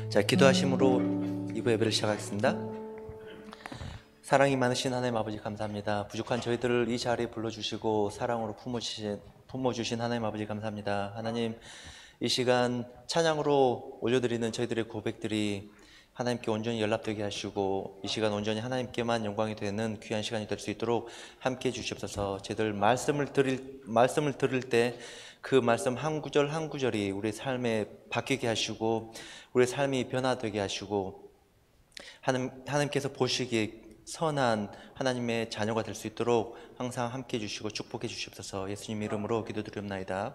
자, 기도하심으로 2부 예배를 시작하겠습니다. 사랑이 많으신 하나님 아버지 감사합니다. 부족한 저희들을 이 자리에 불러주시고 사랑으로 품어주신 하나님 아버지 감사합니다. 하나님, 이 시간 찬양으로 올려드리는 저희들의 고백들이 하나님께 온전히 연락되게 하시고 이 시간 온전히 하나님께만 영광이 되는 귀한 시간이 될 수 있도록 함께해 주시옵소서. 저희들 말씀을 들을 때 그 말씀 한 구절 한 구절이 우리 삶에 바뀌게 하시고 우리의 삶이 변화되게 하시고 하나님께서 보시기에 선한 하나님의 자녀가 될 수 있도록 항상 함께해 주시고 축복해 주시옵소서. 예수님 이름으로 기도드리옵나이다.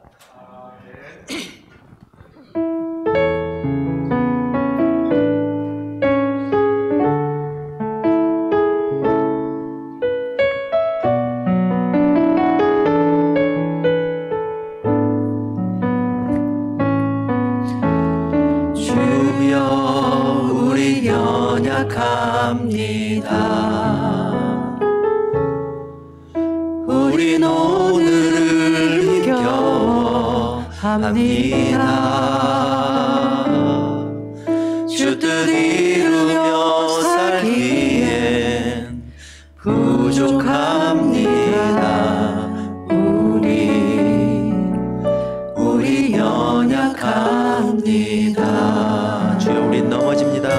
우린 오늘을 힘겨워합니다. 주 뜻 이루며 살기엔 부족합니다. 우리 연약합니다. 주여, 우린 넘어집니다.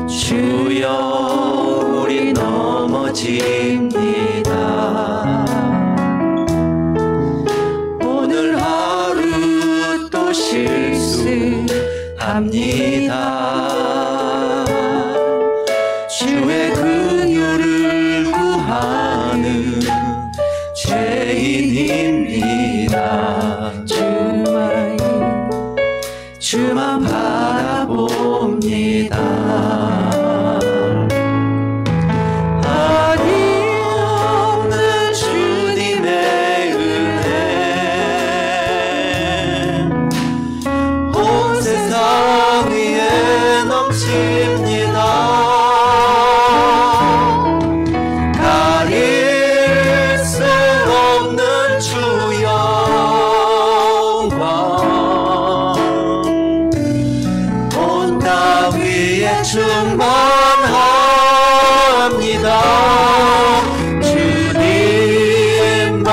주여, 우리 넘어집니다. 오늘 하루 또 실수합니다. 주의 긍휼을 구하는 죄인입니다. 주만 바라봅니다. 가릴 수 없는 주 영광 온 따위에 충만합니다. 주님만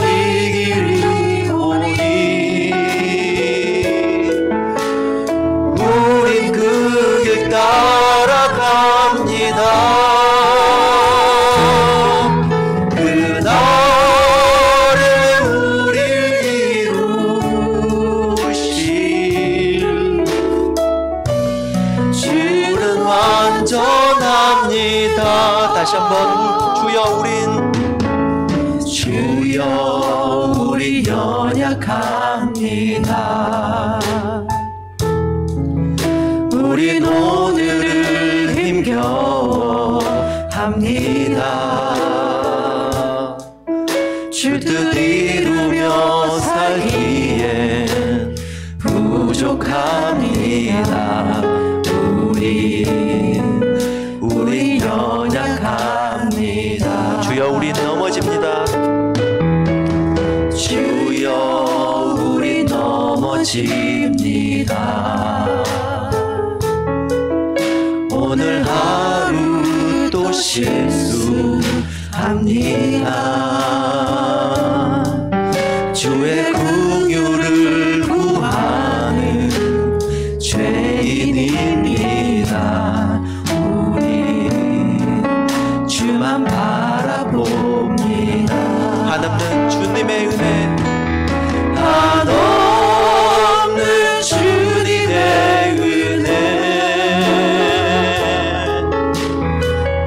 이기리오니 우린 그 길 따라갑니다. 다시 한번 주여, 우리 연약합니다. 우린 오늘을 힘겨워합니다. 주 뜻 이루며 살기엔 부족합니다. 우리 연약합니다. 주여, 우리 넘어집니다. 주여, 우리 넘어집니다. 오늘 하루 또 실수합니다. 주의 긍휼을 구하는 죄인입니다. 주만 바라봅니다. 한없는 주님의 은혜, 한없는 주님의 은혜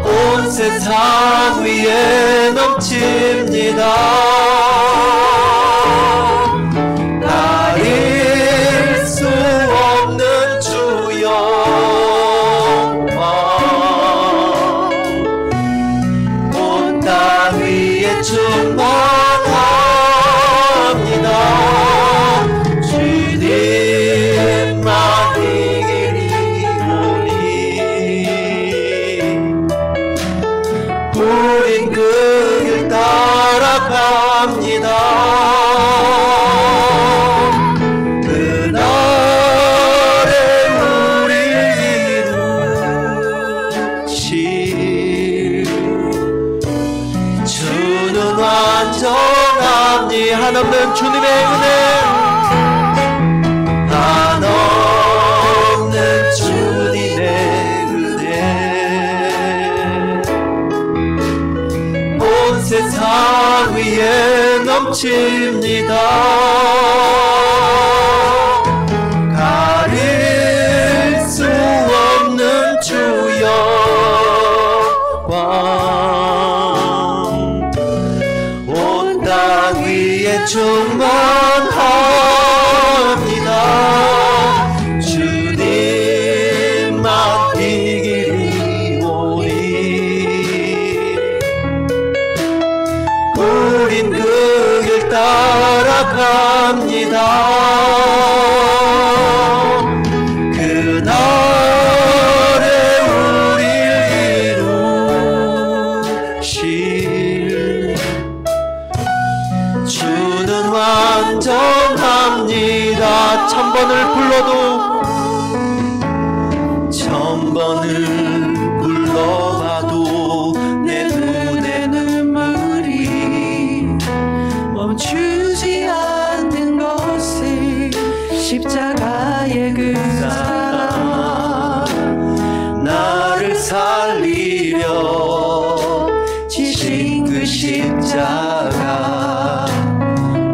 온 세상 위에 넘칩니다. 가릴 수 없는 주 영광 온 땅 위에 충만합니다. 주님만 이기리오니 우린 그 길 따라가 이 한없는 주님의 은혜, 한없는 주님의 은혜 온 세상 위에 넘칩니다. 가릴 수 없는 주의 영광 온 땅 위에 충만합니다. 주님만 이 길이 오니 우린 그 길 따라갑니다. 그날에 우릴 이루실 주는 완전합니다. 천번을 불러도 천번을 불러봐도 내 눈에 눈물이 멈추지 않는 것을 십자가의 그 사랑 나를 살리려 지신 그 십자가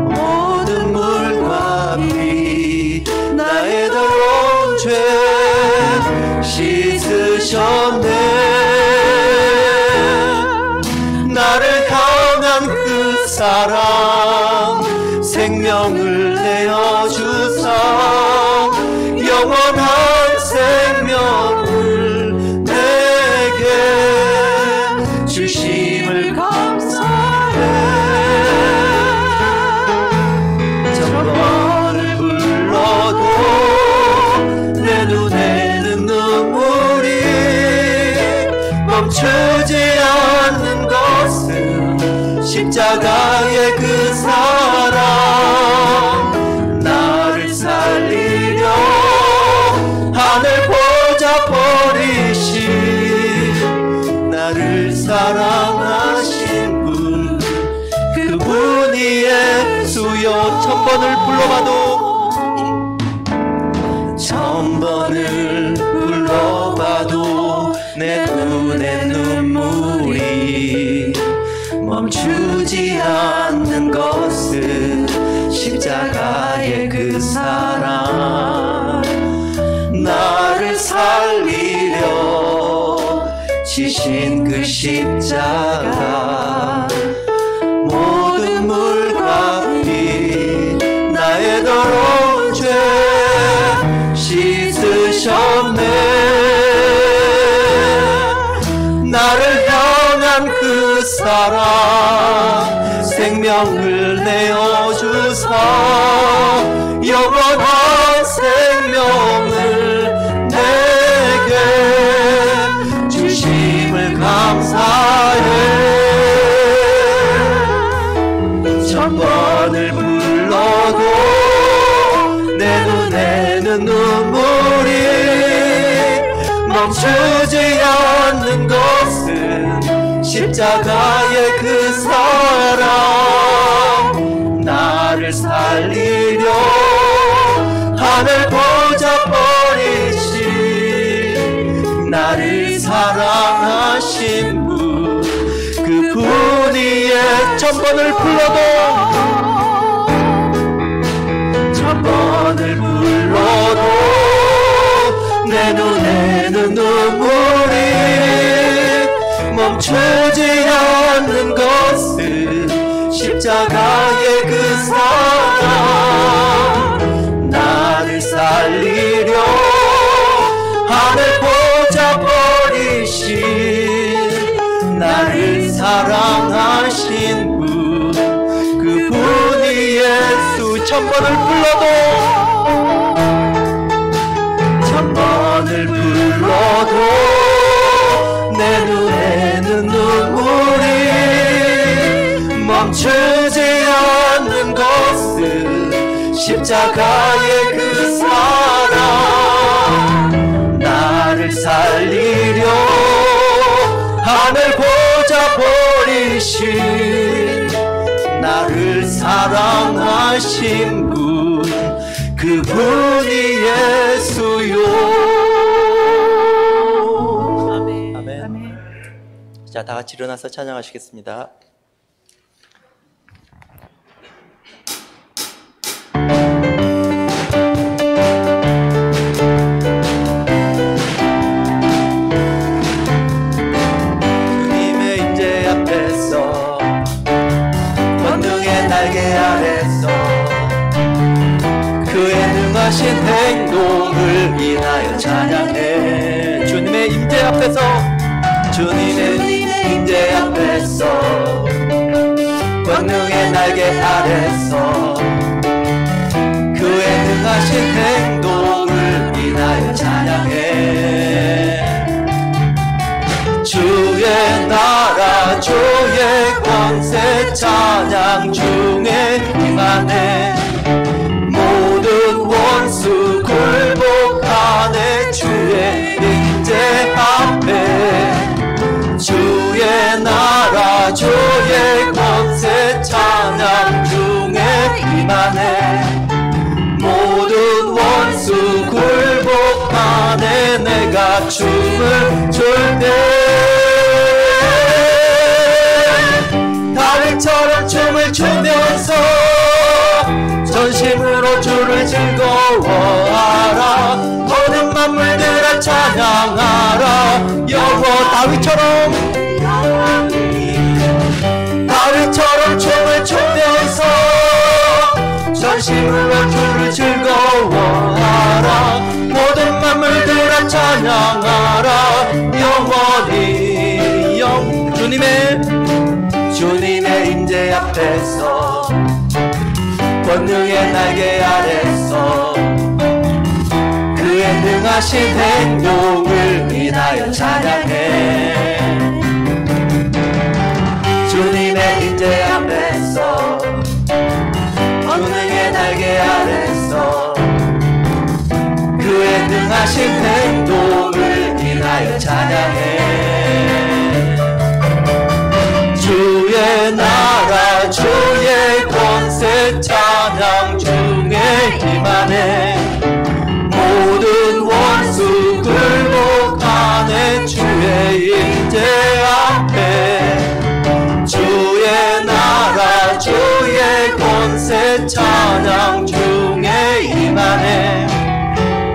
모든 물과 피 나의 더러운 죄 씻으셨네. 나를 향한 그 사랑 생명을 내어주사 영원한 생명을 내게 주심을 감사해. 천번을 불러도 내 눈에는 눈물이 멈추지 않는 것은 십자가의 그 사랑 나를 살리려 하늘 보좌 버리신 나를 사랑하신 분 그분이 예수여. 천번을 불러봐도 천번을 불러봐도 내 눈에 눈물이 멈추지 않는 것은 십자가의 그 사랑 나를 살리려 지신 그 십자가 모든 물과 피 나의 더러운 죄 씻으셨네. 나를 향한 그 사랑 생명을 내어주사 영원한 생명을 내게 주심을 감사해. 천번을 불러도 내 눈에는 눈물이 멈추지 않는 것은 십자가의 그 사랑 나를 살리려 하늘 보좌 버리신 나를 사랑하신 분 그분이 천번을 불러도 천번을 불러도 내 눈에는 눈물이 멈추지 않는 것은 십자가의 그 사랑 나를 살리려 하늘 보좌 버리신 나를 사랑하신 분 그분이 예수. 천번을 불러도 천번을 불러도 내 눈에는 눈물이 멈추지 않는 것은 십자가의 그 사랑 나를 살리려 하늘 보좌 버리신 나를 나를 사랑하신 분 그분이 예수요. 아멘. 자, 다 같이 일어나서 찬양하시겠습니다. 주님의 임재 앞에서 권능의 날개 아래서 그의 능하신 행동을 인하여 찬양해. 주님의 임재 앞에서 주님의 임재 앞에서 권능의 날개 아래서 그의 능하신 행동을 인하여 찬양해. 주의 나라 주의 권세 찬양 중에 임하네. 모든 원수 굴복하네. 주의 임재 앞에 주의 나라 주의 권세 찬양 중에 임하네. 모든 원수 굴복하네. 내가 춤을 출 때 다윗처럼 춤을 추면서 전심으로 주를 즐거워하라. 모든 만물들아 찬양하라. 여호와 다윗처럼 춤을 추면서 전심으로 주를 즐거워하라. 모든 만물들아 찬양하라. 영원히 주님의 임재 앞에서 권능의 날개 아래서 그의 능하신 행동을 인하여 찬양해. 주님의 임재 앞에서 권능의 날개 아래서 그의 능하신 행동을 인하여 찬양해. 주의 나라 주의 권세 찬양 중에 임하네. 모든 원수 굴복하네. 주의 임재 앞에 주의 나라 주의 권세 찬양 중에 임하네.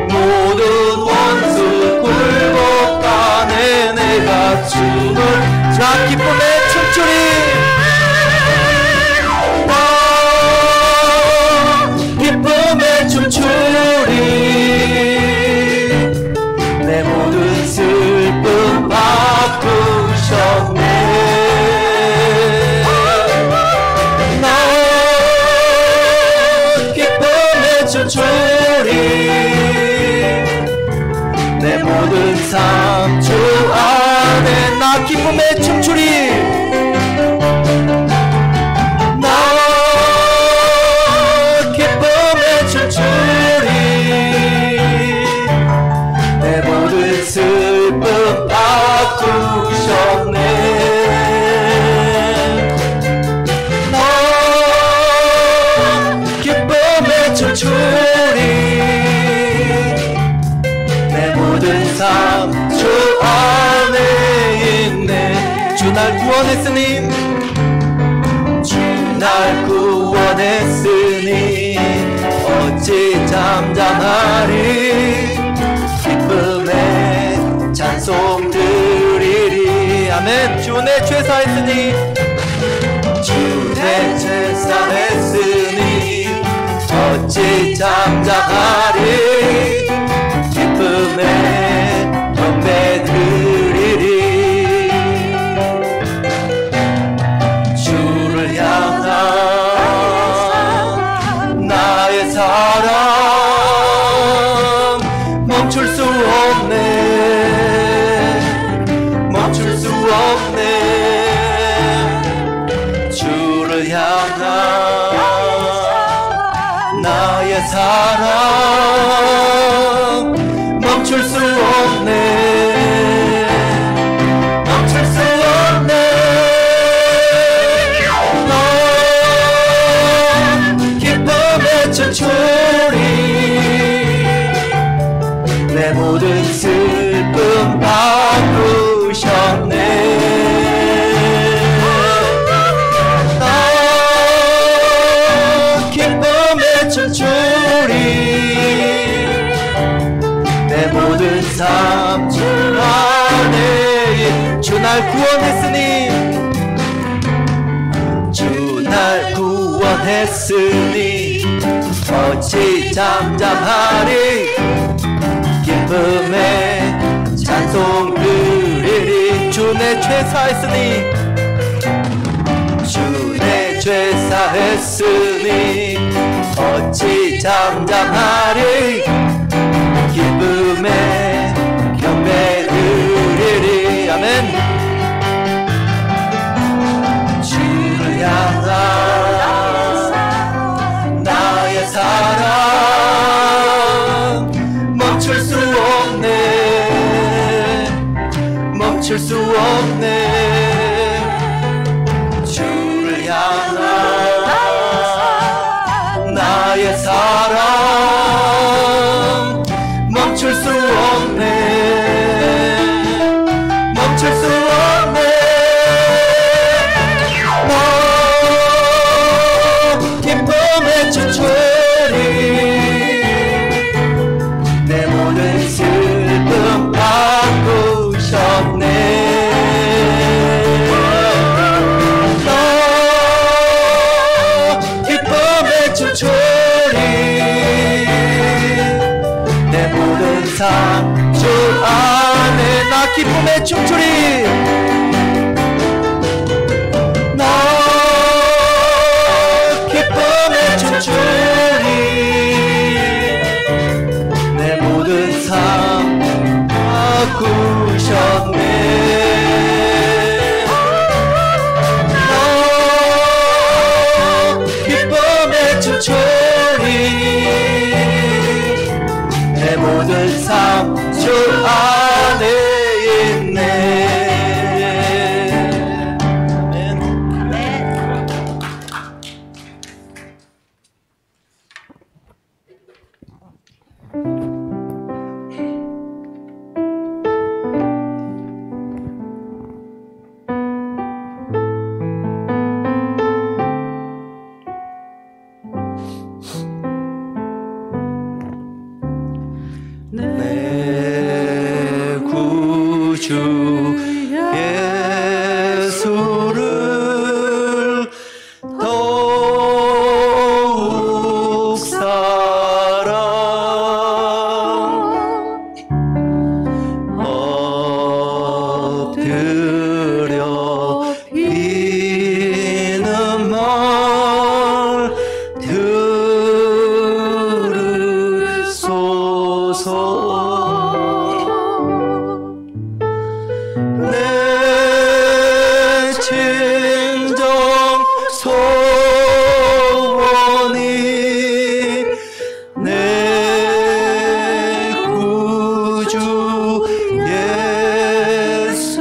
모든 원수 굴복하네. 내가 춤을 자 기쁨의 춤추리. 기쁨의 춤추리. 내 모든 슬픔 바꾸셨네. 나 기쁨의 춤추리. 내 모든 삶 주 안에 나 기쁨의 춤추리. 나 기쁨의 춤추리. 내 모든 슬픔 바꾸셨네. 나 기쁨의 춤추리. 내 모든 삶 주 안에 있네. 주 날 구원했으니 주 날 구원했으니 어찌 잠잠하리. 기쁨의 찬송 드리리. 아멘. 주 내 죄사했으니 주 내 죄사했으니 어찌 잠잠하리. 기쁨의 경배 드리리. 주를 향한 나의 사랑 멈출 수 없네. 멈출 수 없네. 주를 향한 나의 사랑 멈출 수 없네. 멈출 수 없네. 주 날 구원했으니 주 날 구원했으니 어찌 잠잠하리 기쁨에 찬송 드리리 주 내 죄 사했으니 주 내 죄 사했으니 어찌 잠잠하리 기쁨에 경배 드리리 아멘. 주를 향한 나의 사랑 멈출 수 없네 멈출 수 없네 주를 향한 나의 사랑 멈출 수 없네 멈출 수 없네 기쁨의 주철이 내 모든 슬픔 바꾸셨네 기쁨의 주철이 내 모든 삶 주 안에 나 기쁨의 춤추리 나 기쁨의 춤추리 내 모든 삶 바꾸셨네 나 기쁨의 춤추리 내 모든 삶 주 안에 있네 내 구주 예수를 더욱 사랑 엎드려 비는 말 들으소서 내 진정 소원이 내 구주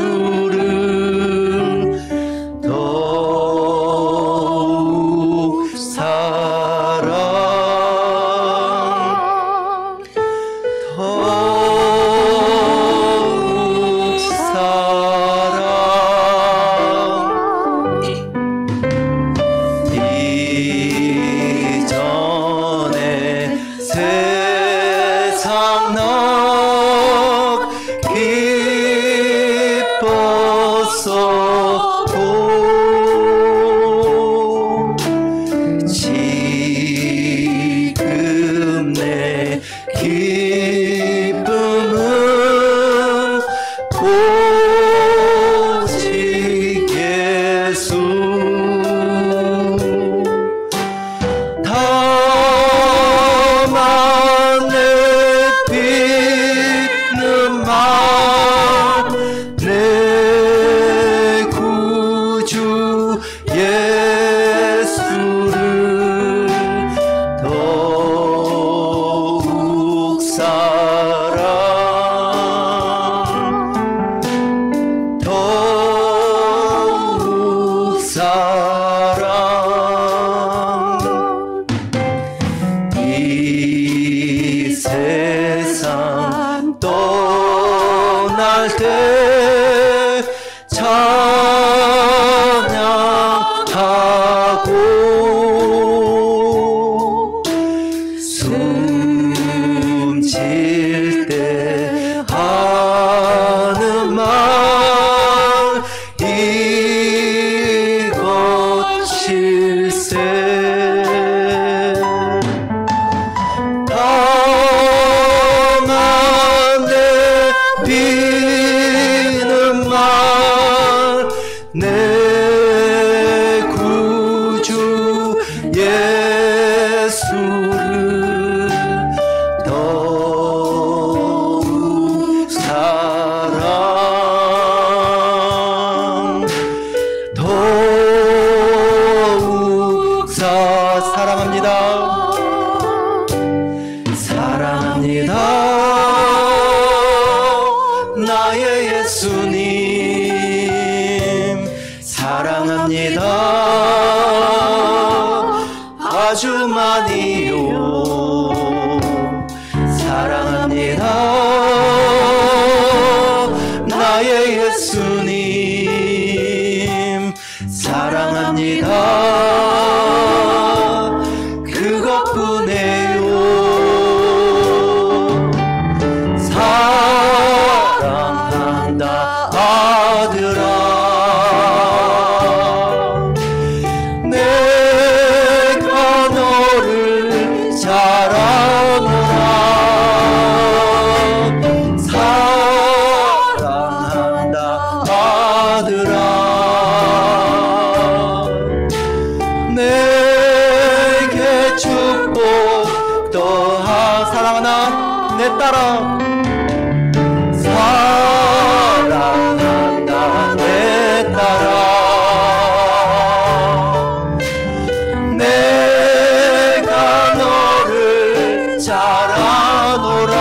예수를 더욱 사랑 더욱 사랑 이전에 세상 나 기뻤어도 지금 내 기쁨은 오직 예수 다만 내 빛는 맘 내 구주 예수를 더욱 사랑 더욱 사랑 예수를 더욱 사랑합니다. 사랑합니다. 나의 예수님 사랑합니다. 아주 많이요. 사랑합니다. 나의 예수님 사랑합니다. 그것뿐이에요. 사랑한다 아들아. 내가 너를 잘 아노라. 사랑한다 아들아. 내게 축복 더하. 사랑하나 내 딸아. 사랑한다 내 딸아. 내가 너를 잘 아노라.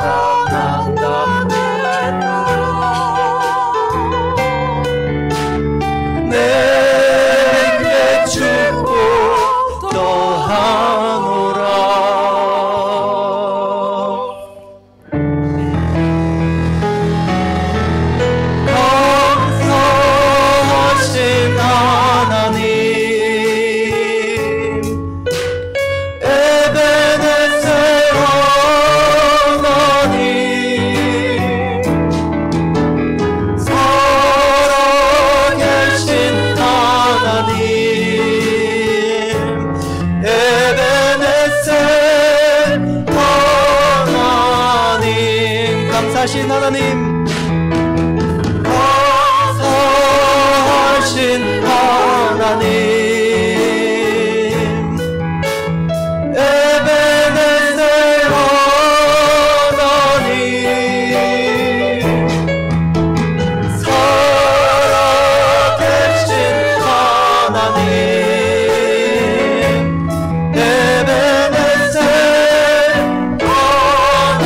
사랑한다 내게 축복 더하노라. 감사하신 하나님 에베네셀 하나님 살아계신 하나님 에베네셀 하나님 감사하신 하나님 감사하신 하나님 에베네셀 하나님 살아계신 하나님 에베네셀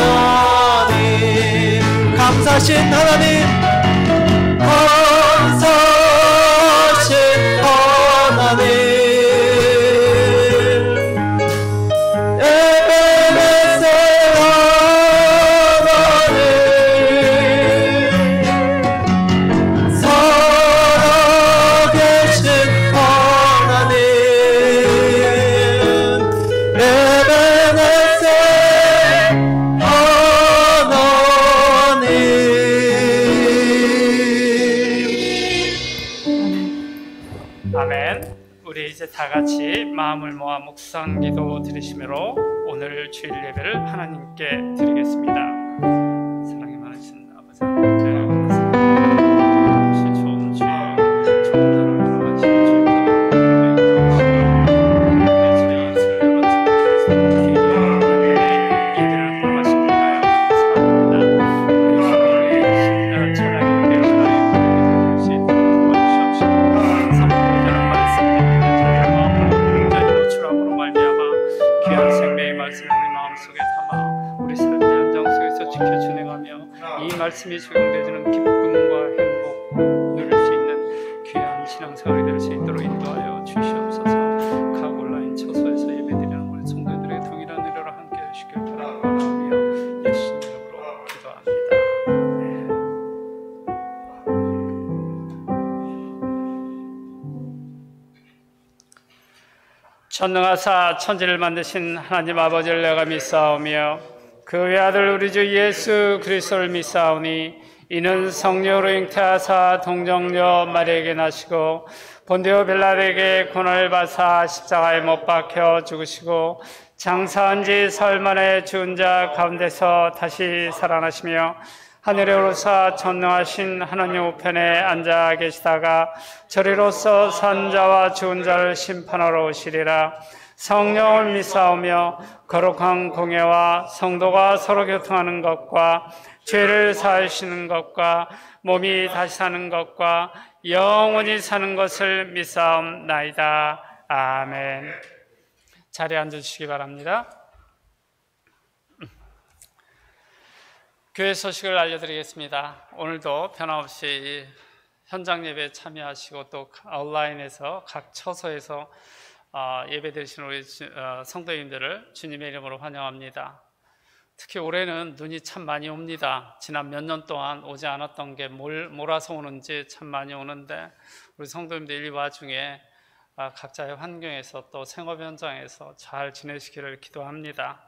하나님 감사하신 하나님 감사하신 하나님 에베네셀 하나님 살아계신 하나님 에베네셀 아멘. 우리 이제 다 같이 마음을 모아 묵상 기도 드리시므로 오늘 주일 예배를 하나님께 드리겠습니다. 사랑이 많으신 아버지 하나님, 혹시 좋은 주일, 좋은 날을 허락하신 이 말씀이 적용되는 기쁨과 행복 누릴 수 있는 귀한 신앙생활이 될 수 있도록 인도하여 주시옵소서. 각 온라인 처소에서 예배드리는 우리 성도들의 동일한 은혜로 함께 해주시길 바라며 예수님 이름으로 기도합니다. 전능하사 천지를 만드신 하나님 아버지를 내가 믿사오며 그 외아들 우리 주 예수 그리스도를 믿사오니 이는 성령으로 잉태하사 동정녀 마리아에게 나시고 본디오 빌라에게 고난을 받사 십자가에 못 박혀 죽으시고 장사한 지 사흘 만에 죽은 자 가운데서 다시 살아나시며 하늘에 오르사 전능하신 하나님 우편에 앉아 계시다가 저리로서 산자와 죽은 자를 심판하러 오시리라. 성령을 믿사오며 거룩한 공예와 성도가 서로 교통하는 것과 죄를 사하시는 것과 몸이 다시 사는 것과 영원히 사는 것을 믿사옵나이다. 아멘. 자리에 앉으시기 바랍니다. 교회 소식을 알려드리겠습니다. 오늘도 변함없이 현장 예배에 참여하시고 또 온라인에서 각 처소에서 예배 드리시는 우리 성도님들을 주님의 이름으로 환영합니다. 특히 올해는 눈이 참 많이 옵니다. 지난 몇 년 동안 오지 않았던 게 몰아서 오는지 참 많이 오는데 우리 성도님들 이 와중에 각자의 환경에서 또 생업 현장에서 잘 지내시기를 기도합니다.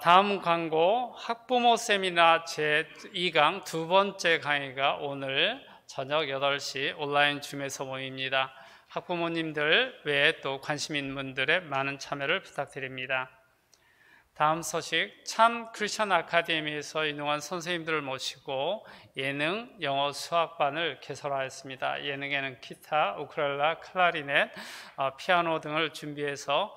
다음 광고 학부모 세미나 제2강 두 번째 강의가 오늘 저녁 8시 온라인 줌에서 모입니다. 학부모님들 외에 또 관심 있는 분들의 많은 참여를 부탁드립니다. 다음 소식, 참 크리스천 아카데미에서 유능한 선생님들을 모시고 예능, 영어, 수학반을 개설하였습니다. 예능에는 기타, 우쿨렐라, 클라리넷, 피아노 등을 준비해서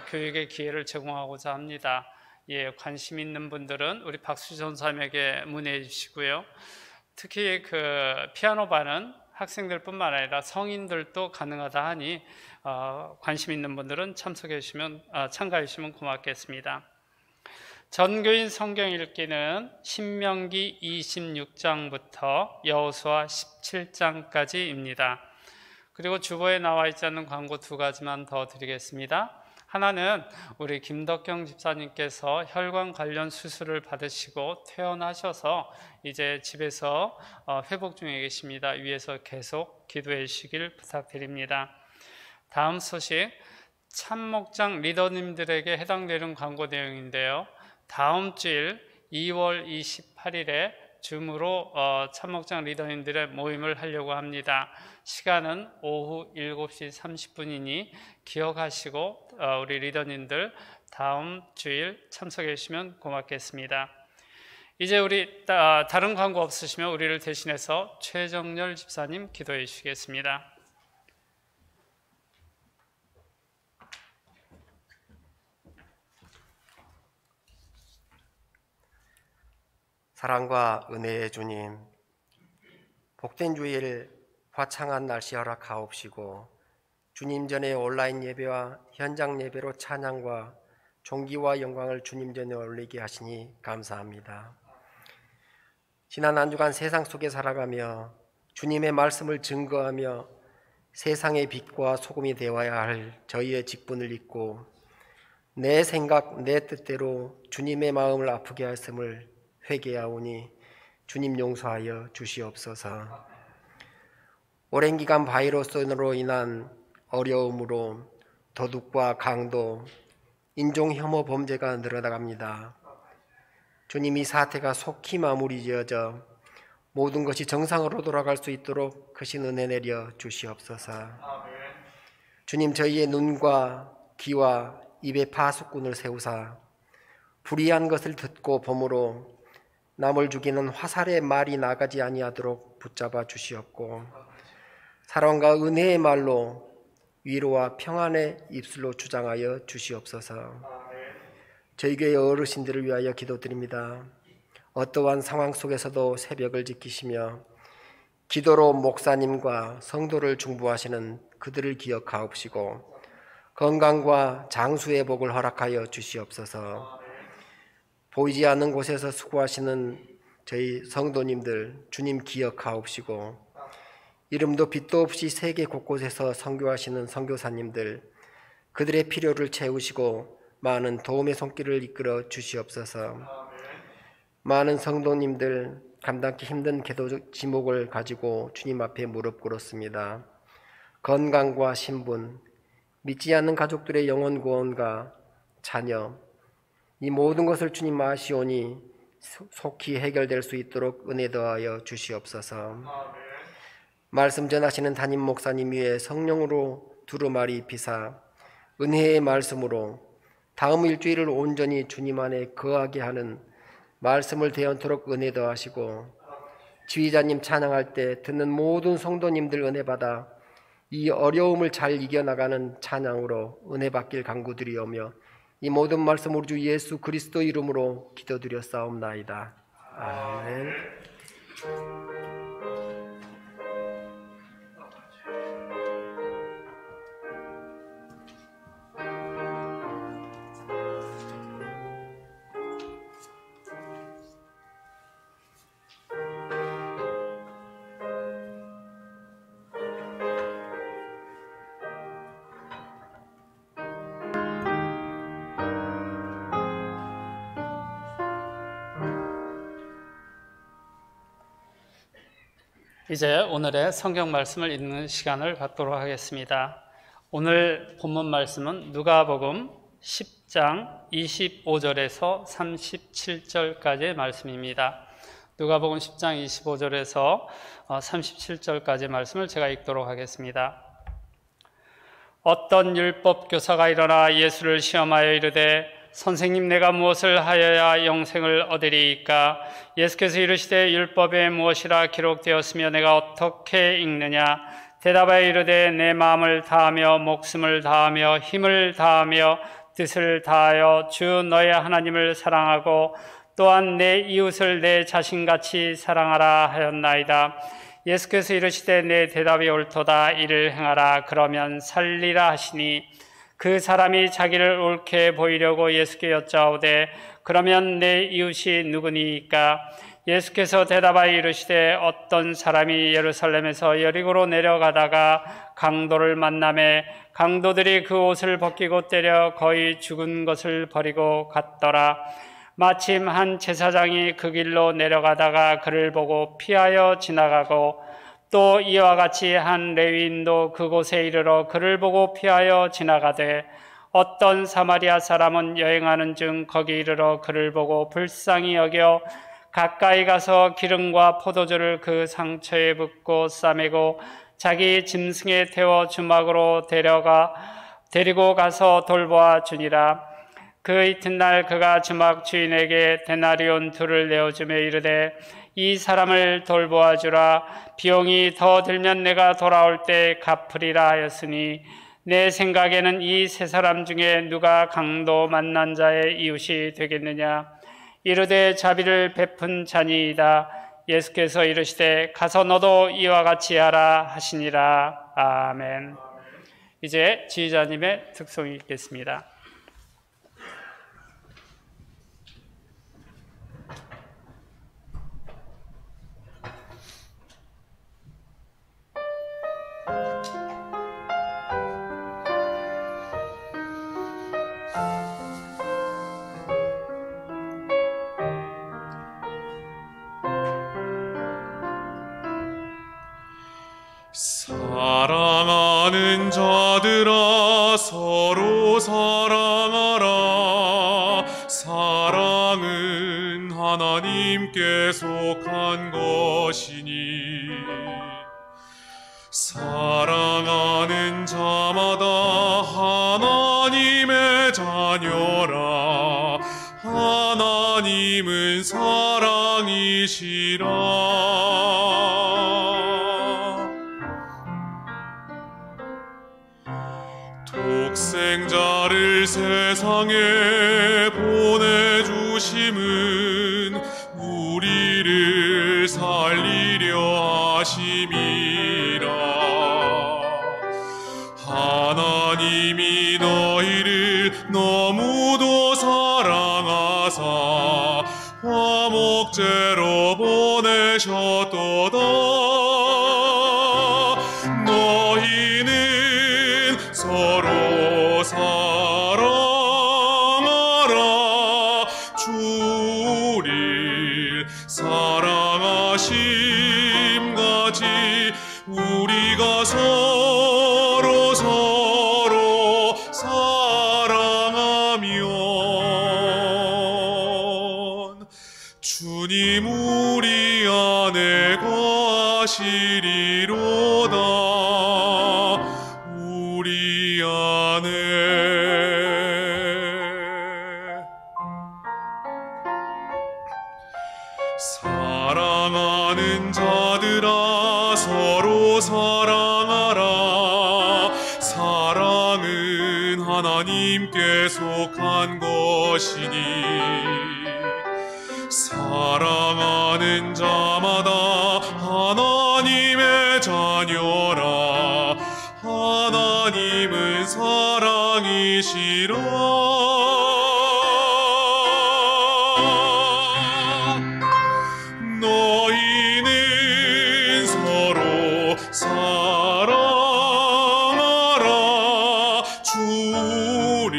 교육의 기회를 제공하고자 합니다. 예, 관심 있는 분들은 우리 박수 전사님에게 문의해 주시고요. 특히 그 피아노반은 학생들뿐만 아니라 성인들도 가능하다 하니 관심 있는 분들은 참가해 주시면 고맙겠습니다. 전교인 성경 읽기는 신명기 26장부터 여호수아 17장까지입니다. 그리고 주보에 나와 있지 않는 광고 두 가지만 더 드리겠습니다. 하나는 우리 김덕경 집사님께서 혈관 관련 수술을 받으시고 퇴원하셔서 이제 집에서 회복 중에 계십니다. 위에서 계속 기도해 주시길 부탁드립니다. 다음 소식, 참목장 리더님들에게 해당되는 광고 내용인데요. 다음 주일 2월 28일에 줌으로 참목장 리더님들의 모임을 하려고 합니다. 시간은 오후 7시 30분이니 기억하시고 우리 리더님들 다음 주일 참석해 주시면 고맙겠습니다. 이제 우리 다른 광고 없으시면 우리를 대신해서 최정렬 집사님 기도해 주시겠습니다. 사랑과 은혜의 주님, 복된 주일 화창한 날씨 허락하옵시고 주님 전에 온라인 예배와 현장 예배로 찬양과 존귀와 영광을 주님 전에 올리게 하시니 감사합니다. 지난 한 주간 세상 속에 살아가며 주님의 말씀을 증거하며 세상의 빛과 소금이 되어야 할 저희의 직분을 잊고 내 생각, 내 뜻대로 주님의 마음을 아프게 하였음을 회개하오니 주님 용서하여 주시옵소서. 오랜 기간 바이러스로 인한 어려움으로 도둑과 강도, 인종 혐오 범죄가 늘어나갑니다. 주님, 이 사태가 속히 마무리 지어져 모든 것이 정상으로 돌아갈 수 있도록 크신 은혜 내려 주시옵소서. 주님, 저희의 눈과 귀와 입에 파수꾼을 세우사 불의한 것을 듣고 범으로 남을 죽이는 화살의 말이 나가지 아니하도록 붙잡아 주시옵고 사랑과 은혜의 말로 위로와 평안의 입술로 주장하여 주시옵소서. 저희 교회 어르신들을 위하여 기도드립니다. 어떠한 상황 속에서도 새벽을 지키시며 기도로 목사님과 성도를 중보하시는 그들을 기억하옵시고 건강과 장수의 복을 허락하여 주시옵소서. 보이지 않는 곳에서 수고하시는 저희 성도님들 주님 기억하옵시고 이름도 빛도 없이 세계 곳곳에서 선교하시는 선교사님들 그들의 필요를 채우시고 많은 도움의 손길을 이끌어 주시옵소서. 많은 성도님들 감당하기 힘든 기도적 지목을 가지고 주님 앞에 무릎 꿇었습니다. 건강과 신분, 믿지 않는 가족들의 영혼 구원과 자녀 이 모든 것을 주님 아시오니 속히 해결될 수 있도록 은혜 더하여 주시옵소서. 말씀 전하시는 담임 목사님 위에 성령으로 두루마리 입히사 은혜의 말씀으로 다음 일주일을 온전히 주님 안에 거하게 하는 말씀을 대언토록 은혜 더하시고 지휘자님 찬양할 때 듣는 모든 성도님들 은혜 받아 이 어려움을 잘 이겨나가는 찬양으로 은혜 받길 간구드리오며 이 모든 말씀 우리 주 예수 그리스도 이름으로 기도드렸사옵나이다. 아멘. 이제 오늘의 성경 말씀을 읽는 시간을 갖도록 하겠습니다. 오늘 본문 말씀은 누가복음 10장 25절에서 37절까지의 말씀입니다. 누가복음 10장 25절에서 37절까지의 말씀을 제가 읽도록 하겠습니다. 어떤 율법 교사가 일어나 예수를 시험하여 이르되 선생님, 내가 무엇을 하여야 영생을 얻으리이까? 예수께서 이르시되 율법에 무엇이라 기록되었으며 내가 어떻게 읽느냐? 대답하여 이르되 내 마음을 다하며 목숨을 다하며 힘을 다하며 뜻을 다하여 주 너의 하나님을 사랑하고 또한 내 이웃을 내 자신같이 사랑하라 하였나이다. 예수께서 이르시되 내 대답이 옳도다. 이를 행하라. 그러면 살리라 하시니 그 사람이 자기를 옳게 보이려고 예수께 여짜오되 그러면 내 이웃이 누구니이까? 예수께서 대답하여 이르시되 어떤 사람이 예루살렘에서 여리고로 내려가다가 강도를 만나매 강도들이 그 옷을 벗기고 때려 거의 죽은 것을 버리고 갔더라. 마침 한 제사장이 그 길로 내려가다가 그를 보고 피하여 지나가고 또 이와 같이 한 레위인도 그곳에 이르러 그를 보고 피하여 지나가되 어떤 사마리아 사람은 여행하는 중 거기 이르러 그를 보고 불쌍히 여겨 가까이 가서 기름과 포도주를 그 상처에 붓고 싸매고 자기 짐승에 태워 주막으로 데리고 가서 돌보아 주니라. 그 이튿날 그가 주막 주인에게 데나리온 2를 내어주며 이르되 이 사람을 돌보아 주라. 비용이 더 들면 내가 돌아올 때 갚으리라 하였으니 내 생각에는 이 3사람 중에 누가 강도 만난 자의 이웃이 되겠느냐? 이르되 자비를 베푼 자니이다. 예수께서 이르시되 가서 너도 이와 같이 하라 하시니라. 아멘. 이제 지휘자님의 특송이 있겠습니다. 사랑하는 자들아 서로 사랑하라. 사랑은 하나님께 속한 것이니 사랑하는 자마다 하나님의 자녀라. 하나님은 사랑이시라. 독생자를 세상에 보내주심은 우리를 살리려 하심이라. 하나님이 너희를 너무도 사랑하사 화목제로 보내셨도다. 너희는 서로 사랑하라. 주를 사랑하심같이 우리가 서로 사랑하면 주님 우리 안에 하나님께 속한 것이니 사랑하는 자마다 하나님의 자녀라. 하나님은 사랑이시라. 너희는 서로 사랑하라. 주를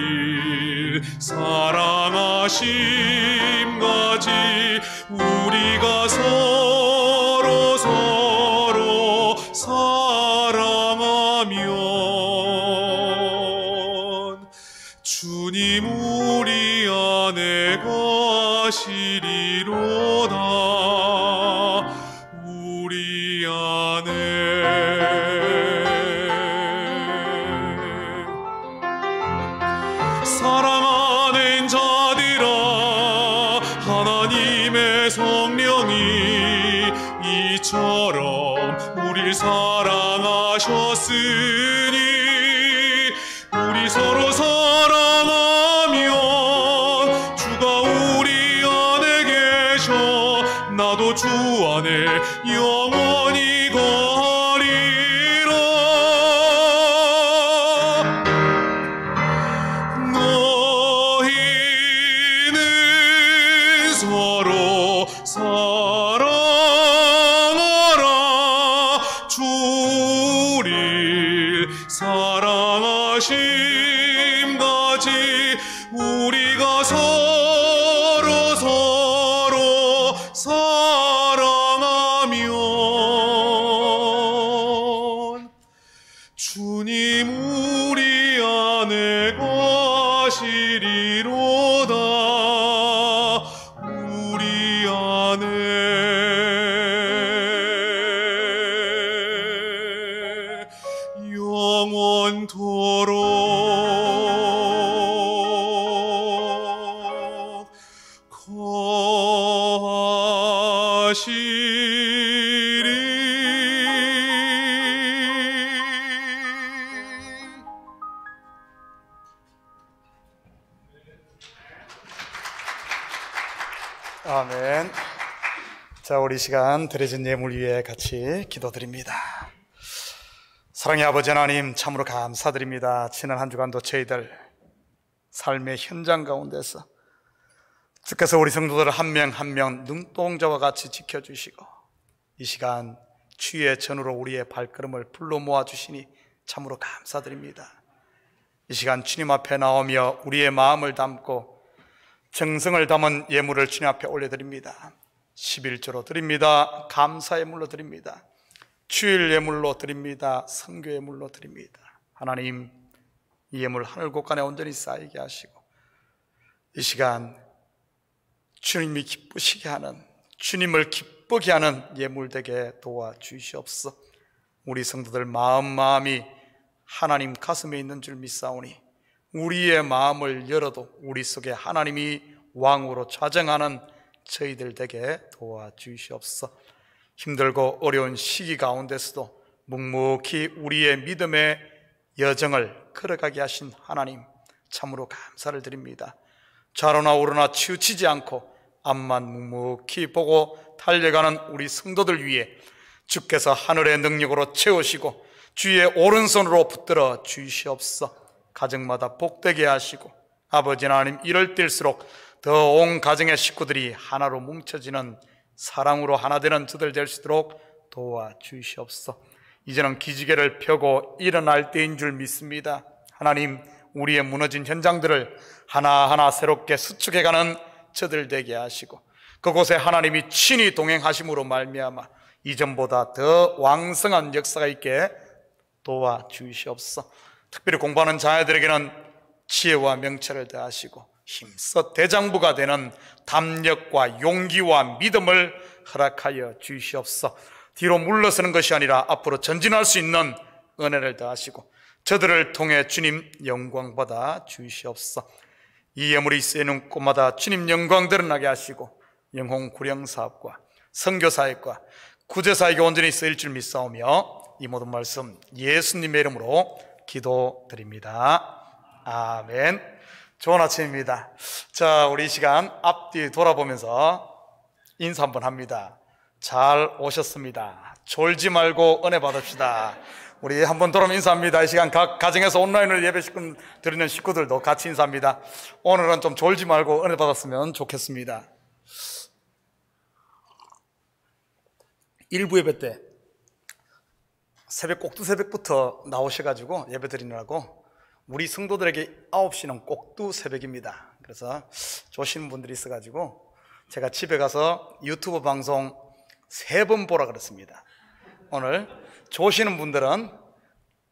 사랑하심같이 우리가 서로 사랑하면 주님 우리 안에 가시리로다. 우리 안에 사랑하는 자들아, 하나님의 성령이 이처럼 우리를 사랑하셨으니 우리 서로 사랑하면 주가 우리 안에 계셔 나도 주 안에 영원히 거하리라. 너희는 서로 사랑하라. 주를 사랑하심같이 우리가 서로 사랑하면 주님 우리 안에 가시리로다. 우리 안에 영원토록 거하시리. 아멘. 자, 우리 시간 드려진 예물 위에 같이 기도드립니다. 사랑의 아버지 하나님, 참으로 감사드립니다. 지난 한 주간도 저희들 삶의 현장 가운데서 주께서 우리 성도들 한 명 한 명 눈동자와 같이 지켜주시고 이 시간 주의 전으로 우리의 발걸음을 불러 모아주시니 참으로 감사드립니다. 이 시간 주님 앞에 나오며 우리의 마음을 담고 정성을 담은 예물을 주님 앞에 올려드립니다. 11조로 드립니다. 감사의 물로 드립니다. 주일 예물로 드립니다. 선교 예물로 드립니다. 하나님, 이 예물 하늘 곳간에 온전히 쌓이게 하시고 이 시간 주님이 기쁘시게 하는, 주님을 기쁘게 하는 예물 되게 도와주시옵소서. 우리 성도들 마음이 하나님 가슴에 있는 줄 믿사오니 우리의 마음을 열어도 우리 속에 하나님이 왕으로 좌정하는 저희들 되게 도와주시옵소서. 힘들고 어려운 시기 가운데서도 묵묵히 우리의 믿음의 여정을 걸어가게 하신 하나님 참으로 감사를 드립니다. 좌로나 우로나 치우치지 않고 앞만 묵묵히 보고 달려가는 우리 성도들 위해 주께서 하늘의 능력으로 채우시고 주의 오른손으로 붙들어 주시옵소서. 가정마다 복되게 하시고 아버지 하나님, 이럴 때일수록 더 온 가정의 식구들이 하나로 뭉쳐지는 사랑으로 하나 되는 저들 될 수 있도록 도와주시옵소서. 이제는 기지개를 펴고 일어날 때인 줄 믿습니다. 하나님, 우리의 무너진 현장들을 하나하나 새롭게 수축해가는 저들 되게 하시고 그곳에 하나님이 친히 동행하심으로 말미암아 이전보다 더 왕성한 역사가 있게 도와주시옵소서. 특별히 공부하는 자녀들에게는 지혜와 명철을 더하시고 힘써 대장부가 되는 담력과 용기와 믿음을 허락하여 주시옵소서. 뒤로 물러서는 것이 아니라 앞으로 전진할 수 있는 은혜를 더하시고 저들을 통해 주님 영광 받아 주시옵소서. 이 예물이 쓰이는 곳마다 주님 영광 드러나게 하시고 영혼 구령 사업과 선교 사역과 구제 사역에 온전히 쓰일 줄 믿사오며 이 모든 말씀 예수님의 이름으로 기도드립니다. 아멘. 좋은 아침입니다. 자, 우리 이 시간 앞뒤 돌아보면서 인사 한번 합니다. 잘 오셨습니다. 졸지 말고 은혜 받읍시다. 우리 한번 돌아오면 인사합니다. 이 시간 각 가정에서 온라인으로 예배 드리는 식구들도 같이 인사합니다. 오늘은 좀 졸지 말고 은혜 받았으면 좋겠습니다. 일부 예배 때 새벽 꼭두 새벽부터 나오셔가지고 예배 드리느라고 우리 성도들에게 9시는 꼭두 새벽입니다. 그래서 조시는 분들이 있어가지고 제가 집에 가서 유튜브 방송 3번 보라 그랬습니다. 오늘 조시는 분들은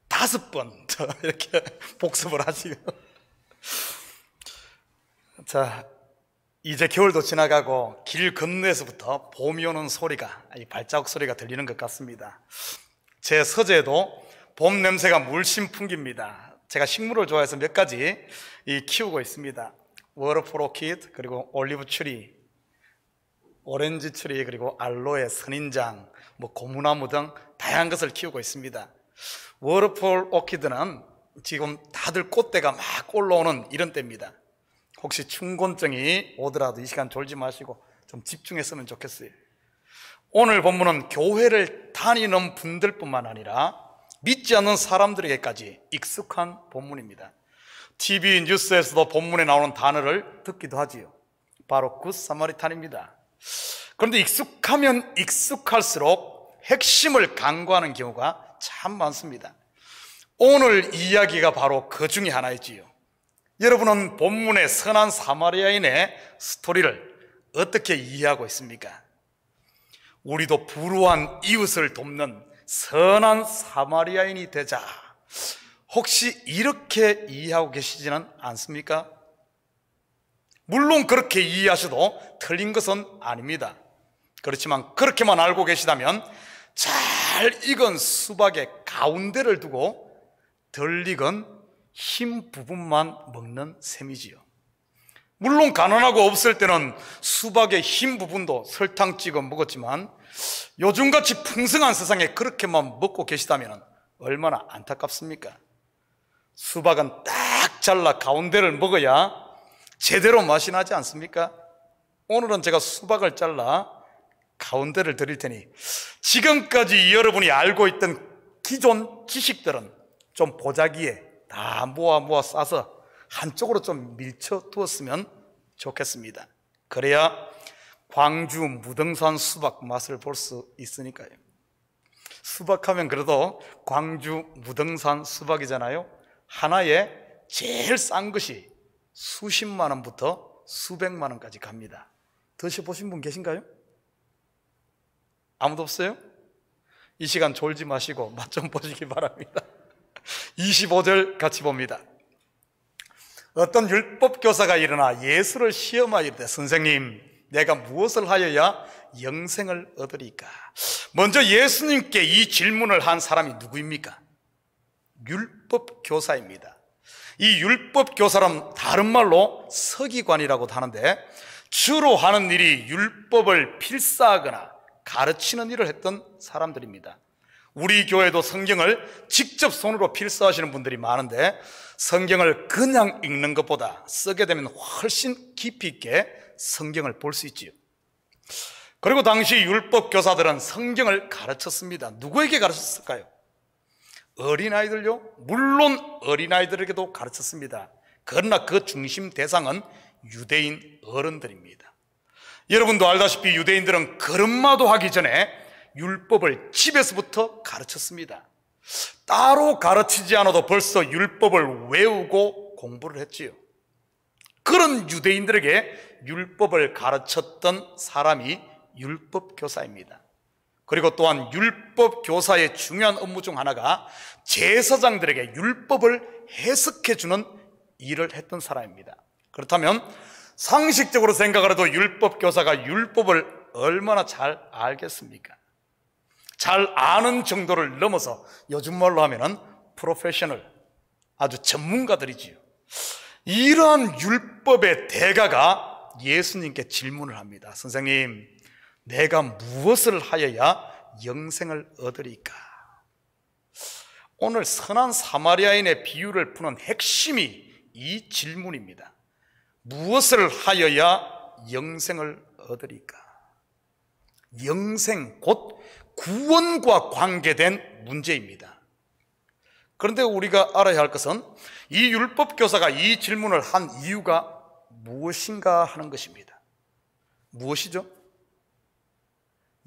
5번 더 이렇게 복습을 하시고. 자, 이제 겨울도 지나가고 길 건너에서부터 봄이 오는 소리가, 이 발자국 소리가 들리는 것 같습니다. 제 서재에도 봄 냄새가 물씬 풍깁니다. 제가 식물을 좋아해서 몇 가지 키우고 있습니다. 워터폴 오키드, 그리고 올리브 추리, 오렌지 추리, 그리고 알로에, 선인장, 고무나무 등 다양한 것을 키우고 있습니다. 워터폴 오키드는 지금 다들 꽃대가 막 올라오는 이런 때입니다. 혹시 춘곤증이 오더라도 이 시간 졸지 마시고 좀 집중했으면 좋겠어요. 오늘 본문은 교회를 다니는 분들뿐만 아니라 믿지 않는 사람들에게까지 익숙한 본문입니다. TV 뉴스에서도 본문에 나오는 단어를 듣기도 하지요. 바로 굿 사마리탄입니다. 그런데 익숙하면 익숙할수록 핵심을 간과하는 경우가 참 많습니다. 오늘 이야기가 바로 그 중에 하나이지요. 여러분은 본문의 선한 사마리아인의 스토리를 어떻게 이해하고 있습니까? 우리도 불우한 이웃을 돕는 선한 사마리아인이 되자, 혹시 이렇게 이해하고 계시지는 않습니까? 물론 그렇게 이해하셔도 틀린 것은 아닙니다. 그렇지만 그렇게만 알고 계시다면 잘 익은 수박의 가운데를 두고 덜 익은 흰 부분만 먹는 셈이지요. 물론 가난하고 없을 때는 수박의 흰 부분도 설탕 찍어 먹었지만 요즘같이 풍성한 세상에 그렇게만 먹고 계시다면 얼마나 안타깝습니까? 수박은 딱 잘라 가운데를 먹어야 제대로 맛이 나지 않습니까? 오늘은 제가 수박을 잘라 가운데를 드릴 테니 지금까지 여러분이 알고 있던 기존 지식들은 좀 보자기에 다 모아 싸서 한쪽으로 좀 밀쳐 두었으면 좋겠습니다. 그래야 광주 무등산 수박 맛을 볼 수 있으니까요. 수박하면 그래도 광주 무등산 수박이잖아요. 하나에 제일 싼 것이 수십만 원부터 수백만 원까지 갑니다. 드셔보신 분 계신가요? 아무도 없어요? 이 시간 졸지 마시고 맛 좀 보시기 바랍니다. 25절 같이 봅니다. 어떤 율법 교사가 일어나 예수를 시험하여 이르되 선생님, 내가 무엇을 하여야 영생을 얻으리까? 먼저 예수님께 이 질문을 한 사람이 누구입니까? 율법 교사입니다. 이 율법 교사는 다른 말로 서기관이라고도 하는데 주로 하는 일이 율법을 필사하거나 가르치는 일을 했던 사람들입니다. 우리 교회도 성경을 직접 손으로 필사하시는 분들이 많은데 성경을 그냥 읽는 것보다 쓰게 되면 훨씬 깊이 있게 성경을 볼 수 있지요. 그리고 당시 율법 교사들은 성경을 가르쳤습니다. 누구에게 가르쳤을까요? 어린아이들요? 물론 어린아이들에게도 가르쳤습니다. 그러나 그 중심 대상은 유대인 어른들입니다. 여러분도 알다시피 유대인들은 걸음마도 하기 전에 율법을 집에서부터 가르쳤습니다. 따로 가르치지 않아도 벌써 율법을 외우고 공부를 했지요. 그런 유대인들에게 율법을 가르쳤던 사람이 율법 교사입니다. 그리고 또한 율법 교사의 중요한 업무 중 하나가 제사장들에게 율법을 해석해 주는 일을 했던 사람입니다. 그렇다면 상식적으로 생각을 해도 율법 교사가 율법을 얼마나 잘 알겠습니까? 잘 아는 정도를 넘어서 요즘 말로 하면은 프로페셔널, 아주 전문가들이지요. 이러한 율법의 대가가 예수님께 질문을 합니다. 선생님, 내가 무엇을 하여야 영생을 얻으리까? 오늘 선한 사마리아인의 비유를 푸는 핵심이 이 질문입니다. 무엇을 하여야 영생을 얻으리까? 영생, 곧 구원과 관계된 문제입니다. 그런데 우리가 알아야 할 것은 이 율법교사가 이 질문을 한 이유가 무엇인가 하는 것입니다. 무엇이죠?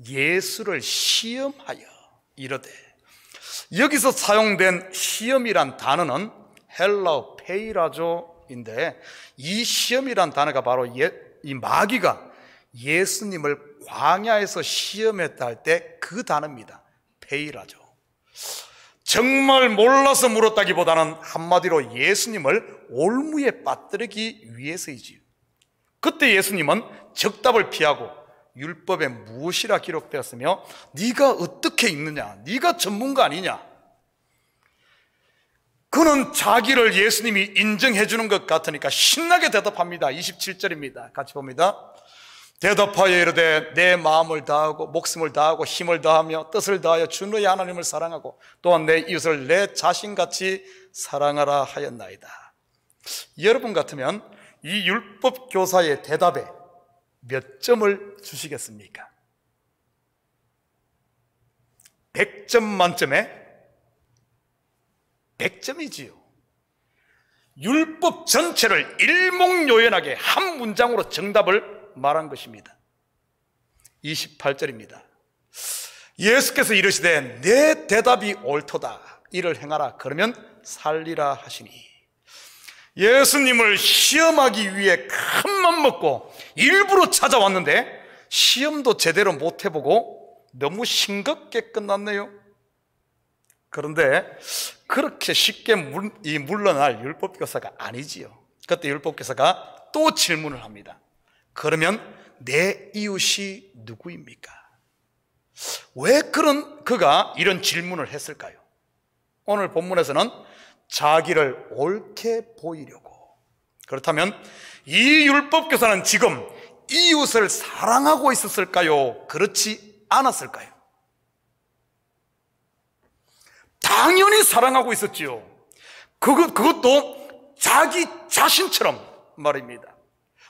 예수를 시험하여 이르되, 여기서 사용된 시험이란 단어는 헬라어 페이라조인데, 이 시험이란 단어가 바로 이 마귀가 예수님을 광야에서 시험했다 할 때 그 단어입니다. 페이라조. 정말 몰라서 물었다기보다는 한마디로 예수님을 올무에 빠뜨리기 위해서이지요. 그때 예수님은 적답을 피하고 율법에 무엇이라 기록되었으며 네가 어떻게 읽느냐, 네가 전문가 아니냐. 그는 자기를 예수님이 인정해 주는 것 같으니까 신나게 대답합니다. 27절입니다. 같이 봅니다. 대답하여 이르되 내 마음을 다하고 목숨을 다하고 힘을 다하며 뜻을 다하여 주 너의 하나님을 사랑하고 또한 내 이웃을 내 자신같이 사랑하라 하였나이다. 여러분 같으면 이 율법 교사의 대답에 몇 점을 주시겠습니까? 100점 만점에 100점이지요. 율법 전체를 일목요연하게 한 문장으로 정답을 말한 것입니다. 28절입니다. 예수께서 이르시되 내 대답이 옳도다. 이를 행하라. 그러면 살리라 하시니, 예수님을 시험하기 위해 큰맘 먹고 일부러 찾아왔는데 시험도 제대로 못 해보고 너무 싱겁게 끝났네요. 그런데 그렇게 쉽게 물러날 율법교사가 아니지요. 그때 율법교사가 또 질문을 합니다. 그러면 내 이웃이 누구입니까? 왜 그가 이런 질문을 했을까요? 오늘 본문에서는 자기를 옳게 보이려고. 그렇다면 이 율법교사는 지금 이웃을 사랑하고 있었을까요? 그렇지 않았을까요? 당연히 사랑하고 있었지요. 그것도 자기 자신처럼 말입니다.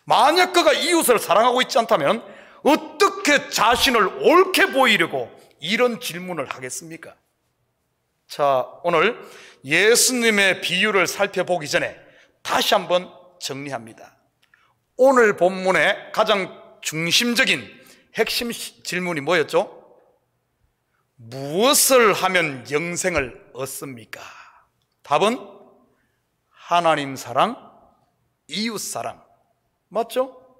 만약 그가 이웃을 사랑하고 있지 않다면 어떻게 자신을 옳게 보이려고 이런 질문을 하겠습니까? 자, 오늘 예수님의 비유를 살펴보기 전에 다시 한번 정리합니다. 오늘 본문의 가장 중심적인 핵심 질문이 뭐였죠? 무엇을 하면 영생을 얻습니까? 답은 하나님 사랑, 이웃 사랑. 맞죠?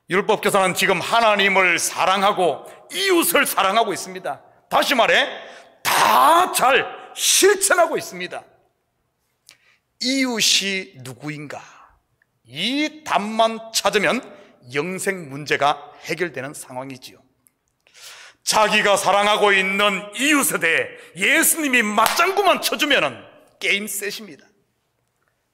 율법교사는 지금 하나님을 사랑하고 이웃을 사랑하고 있습니다. 다시 말해 다 잘 실천하고 있습니다. 이웃이 누구인가? 이 답만 찾으면 영생 문제가 해결되는 상황이지요. 자기가 사랑하고 있는 이웃에 대해 예수님이 맞장구만 쳐주면 게임 셋입니다.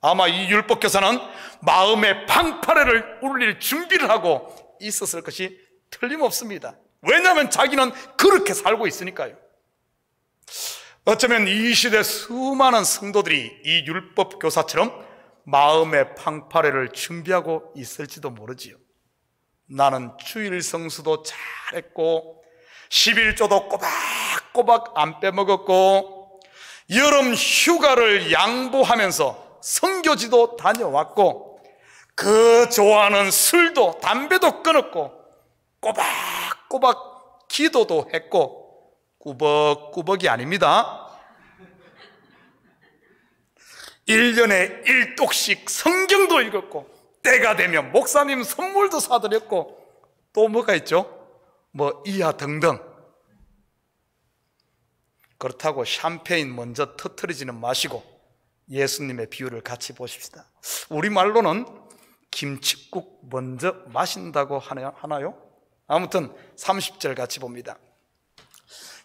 아마 이 율법교사는 마음의 팡파레를 울릴 준비를 하고 있었을 것이 틀림없습니다. 왜냐하면 자기는 그렇게 살고 있으니까요. 어쩌면 이 시대 수많은 성도들이 이 율법교사처럼 마음의 팡파레를 준비하고 있을지도 모르지요. 나는 주일 성수도 잘했고 11조도 꼬박꼬박 안 빼먹었고 여름 휴가를 양보하면서 선교지도 다녀왔고 그 좋아하는 술도 담배도 끊었고 꼬박꼬박 기도도 했고 꾸벅꾸벅이 아닙니다. 1년에 1독씩 성경도 읽었고 때가 되면 목사님 선물도 사드렸고 또 뭐가 있죠? 뭐 이하 등등. 그렇다고 샴페인 먼저 터뜨리지는 마시고 예수님의 비유를 같이 보십시다. 우리말로는 김칫국 먼저 마신다고 하나요? 아무튼 30절 같이 봅니다.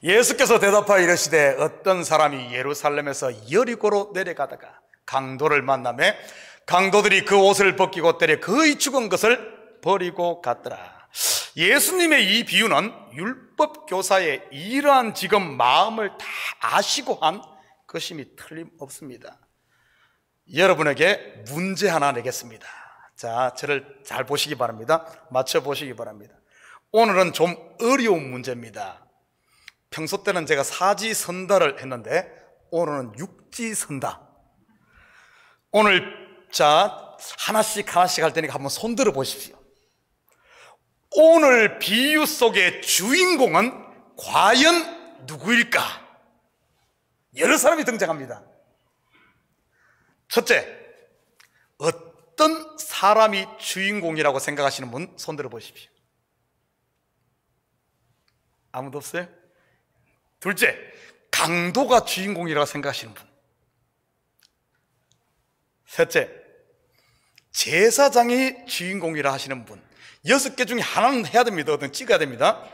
예수께서 대답하여 이르시되 어떤 사람이 예루살렘에서 여리고로 내려가다가 강도를 만나매 강도들이 그 옷을 벗기고 때려 그의 죽은 것을 버리고 갔더라. 예수님의 이 비유는 율법교사의 이러한 지금 마음을 다 아시고 한 것임이 틀림없습니다. 여러분에게 문제 하나 내겠습니다. 자, 저를 잘 보시기 바랍니다. 맞춰보시기 바랍니다. 오늘은 좀 어려운 문제입니다. 평소 때는 제가 사지선다를 했는데 오늘은 육지선다. 오늘 자 하나씩 할 테니까 한번 손들어 보십시오. 오늘 비유 속의 주인공은 과연 누구일까? 여러 사람이 등장합니다. 첫째, 어떤 사람이 주인공이라고 생각하시는 분 손들어 보십시오. 아무도 없어요? 둘째, 강도가 주인공이라고 생각하시는 분. 셋째, 제사장이 주인공이라 하시는 분. 6개 중에 하나는 해야 됩니다. 어떤 찍어야 됩니다.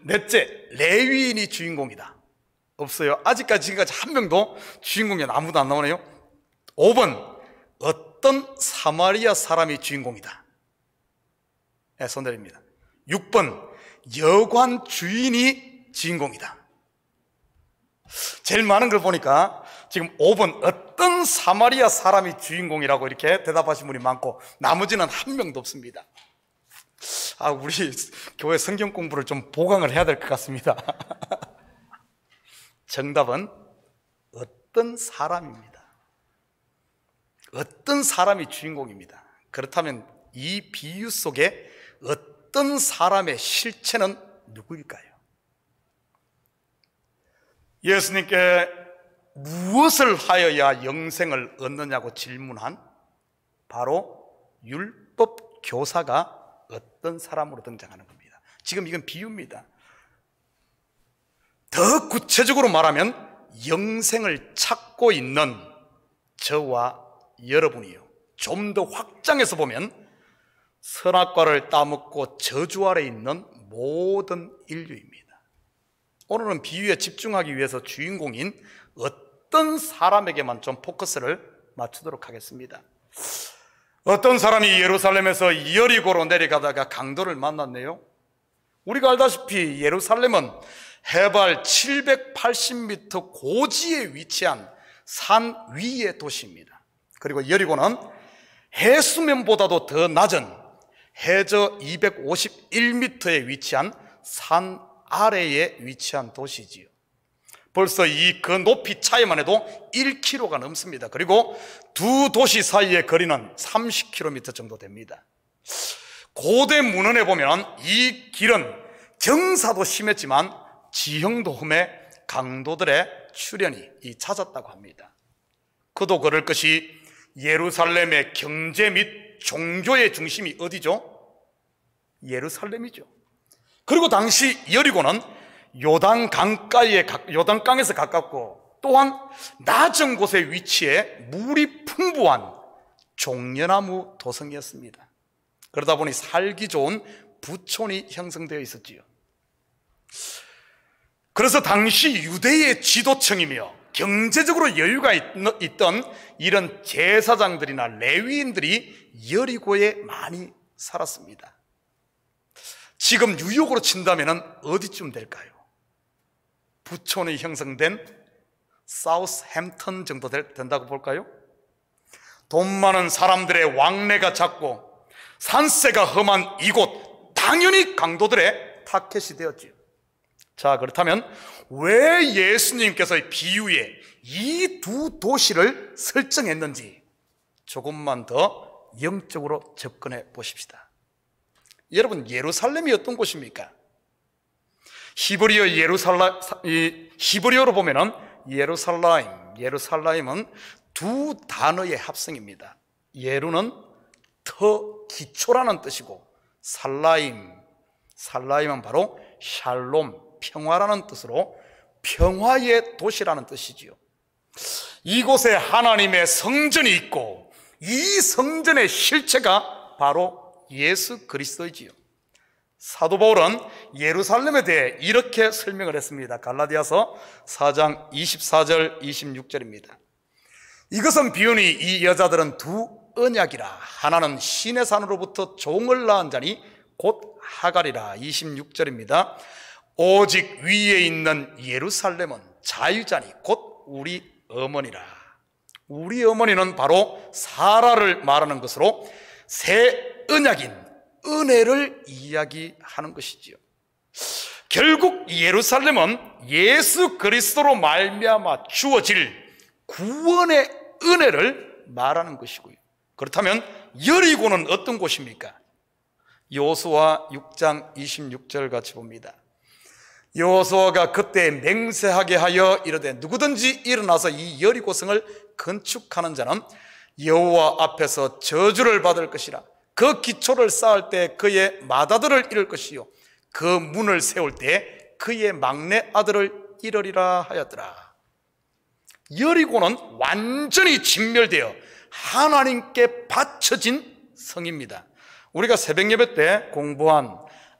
넷째, 레위인이 주인공이다. 없어요. 아직까지 지금까지 한 명도 주인공이 아무도 안 나오네요. 5번, 어떤 사마리아 사람이 주인공이다. 네, 손들입니다. 6번, 여관 주인이 주인공이다. 제일 많은 걸 보니까 지금 5번 어떤 사마리아 사람이 주인공이라고 이렇게 대답하신 분이 많고 나머지는 한 명도 없습니다. 우리 교회 성경 공부를 좀 보강을 해야 될 것 같습니다. 정답은 어떤 사람입니다. 어떤 사람이 주인공입니다. 그렇다면 이 비유 속에 어떤 사람의 실체는 누구일까요? 예수님께 무엇을 하여야 영생을 얻느냐고 질문한 바로 율법 교사가 어떤 사람으로 등장하는 겁니다. 지금 이건 비유입니다. 더 구체적으로 말하면 영생을 찾고 있는 저와 여러분이요. 좀 더 확장해서 보면 선악과를 따먹고 저주 아래 있는 모든 인류입니다. 오늘은 비유에 집중하기 위해서 주인공인 어떤 사람에게만 좀 포커스를 맞추도록 하겠습니다. 어떤 사람이 예루살렘에서 여리고로 내려가다가 강도를 만났네요. 우리가 알다시피 예루살렘은 해발 780m 고지에 위치한 산 위의 도시입니다. 그리고 여리고는 해수면보다도 더 낮은 해저 251m에 위치한 산 아래에 위치한 도시지요. 벌써 그 높이 차이만 해도 1km가 넘습니다. 그리고 두 도시 사이의 거리는 30km 정도 됩니다. 고대 문헌에 보면 이 길은 경사도 심했지만 지형도 험해 강도들의 출현이 잦았다고 합니다. 그도 그럴 것이 예루살렘의 경제 및 종교의 중심이 어디죠? 예루살렘이죠. 그리고 당시 여리고는 요단강에서 가깝고 또한 낮은 곳에 위치해 물이 풍부한 종려나무 도성이었습니다. 그러다 보니 살기 좋은 부촌이 형성되어 있었지요. 그래서 당시 유대의 지도층이며 경제적으로 여유가 있던 이런 제사장들이나 레위인들이 여리고에 많이 살았습니다. 지금 뉴욕으로 친다면 어디쯤 될까요? 부촌이 형성된 사우스햄튼 정도 된다고 볼까요? 돈 많은 사람들의 왕래가 잦고 산세가 험한 이곳, 당연히 강도들의 타켓이 되었지요. 자, 그렇다면 왜 예수님께서 비유에 이 두 도시를 설정했는지 조금만 더 영적으로 접근해 보십시다. 여러분, 예루살렘이 어떤 곳입니까? 히브리어로 보면은 예루살렘은 두 단어의 합성입니다. 예루는 더 기초라는 뜻이고 살라임은 바로 샬롬, 평화라는 뜻으로 평화의 도시라는 뜻이지요. 이곳에 하나님의 성전이 있고 이 성전의 실체가 바로 예수 그리스도이지요. 사도 바울은 예루살렘에 대해 이렇게 설명을 했습니다. 갈라디아서 4장 24절 26절입니다. 이것은 비유니 이 여자들은 두 언약이라. 하나는 신의 산으로부터 종을 낳은 자니 곧 하갈이라. 26절입니다. 오직 위에 있는 예루살렘은 자유자니 곧 우리 어머니라. 우리 어머니는 바로 사라를 말하는 것으로 새 언약인 은혜를 이야기하는 것이지요. 결국 예루살렘은 예수 그리스도로 말미암아 주어질 구원의 은혜를 말하는 것이고요. 그렇다면 여리고는 어떤 곳입니까? 여호수아 6장 26절 같이 봅니다. 여호수아가 그때 맹세하게 하여 이르되 누구든지 일어나서 이 여리고성을 건축하는 자는 여호와 앞에서 저주를 받을 것이라. 그 기초를 쌓을 때 그의 맏아들을 잃을 것이요 그 문을 세울 때 그의 막내 아들을 잃으리라 하였더라. 여리고는 완전히 진멸되어 하나님께 바쳐진 성입니다. 우리가 새벽 예배 때 공부한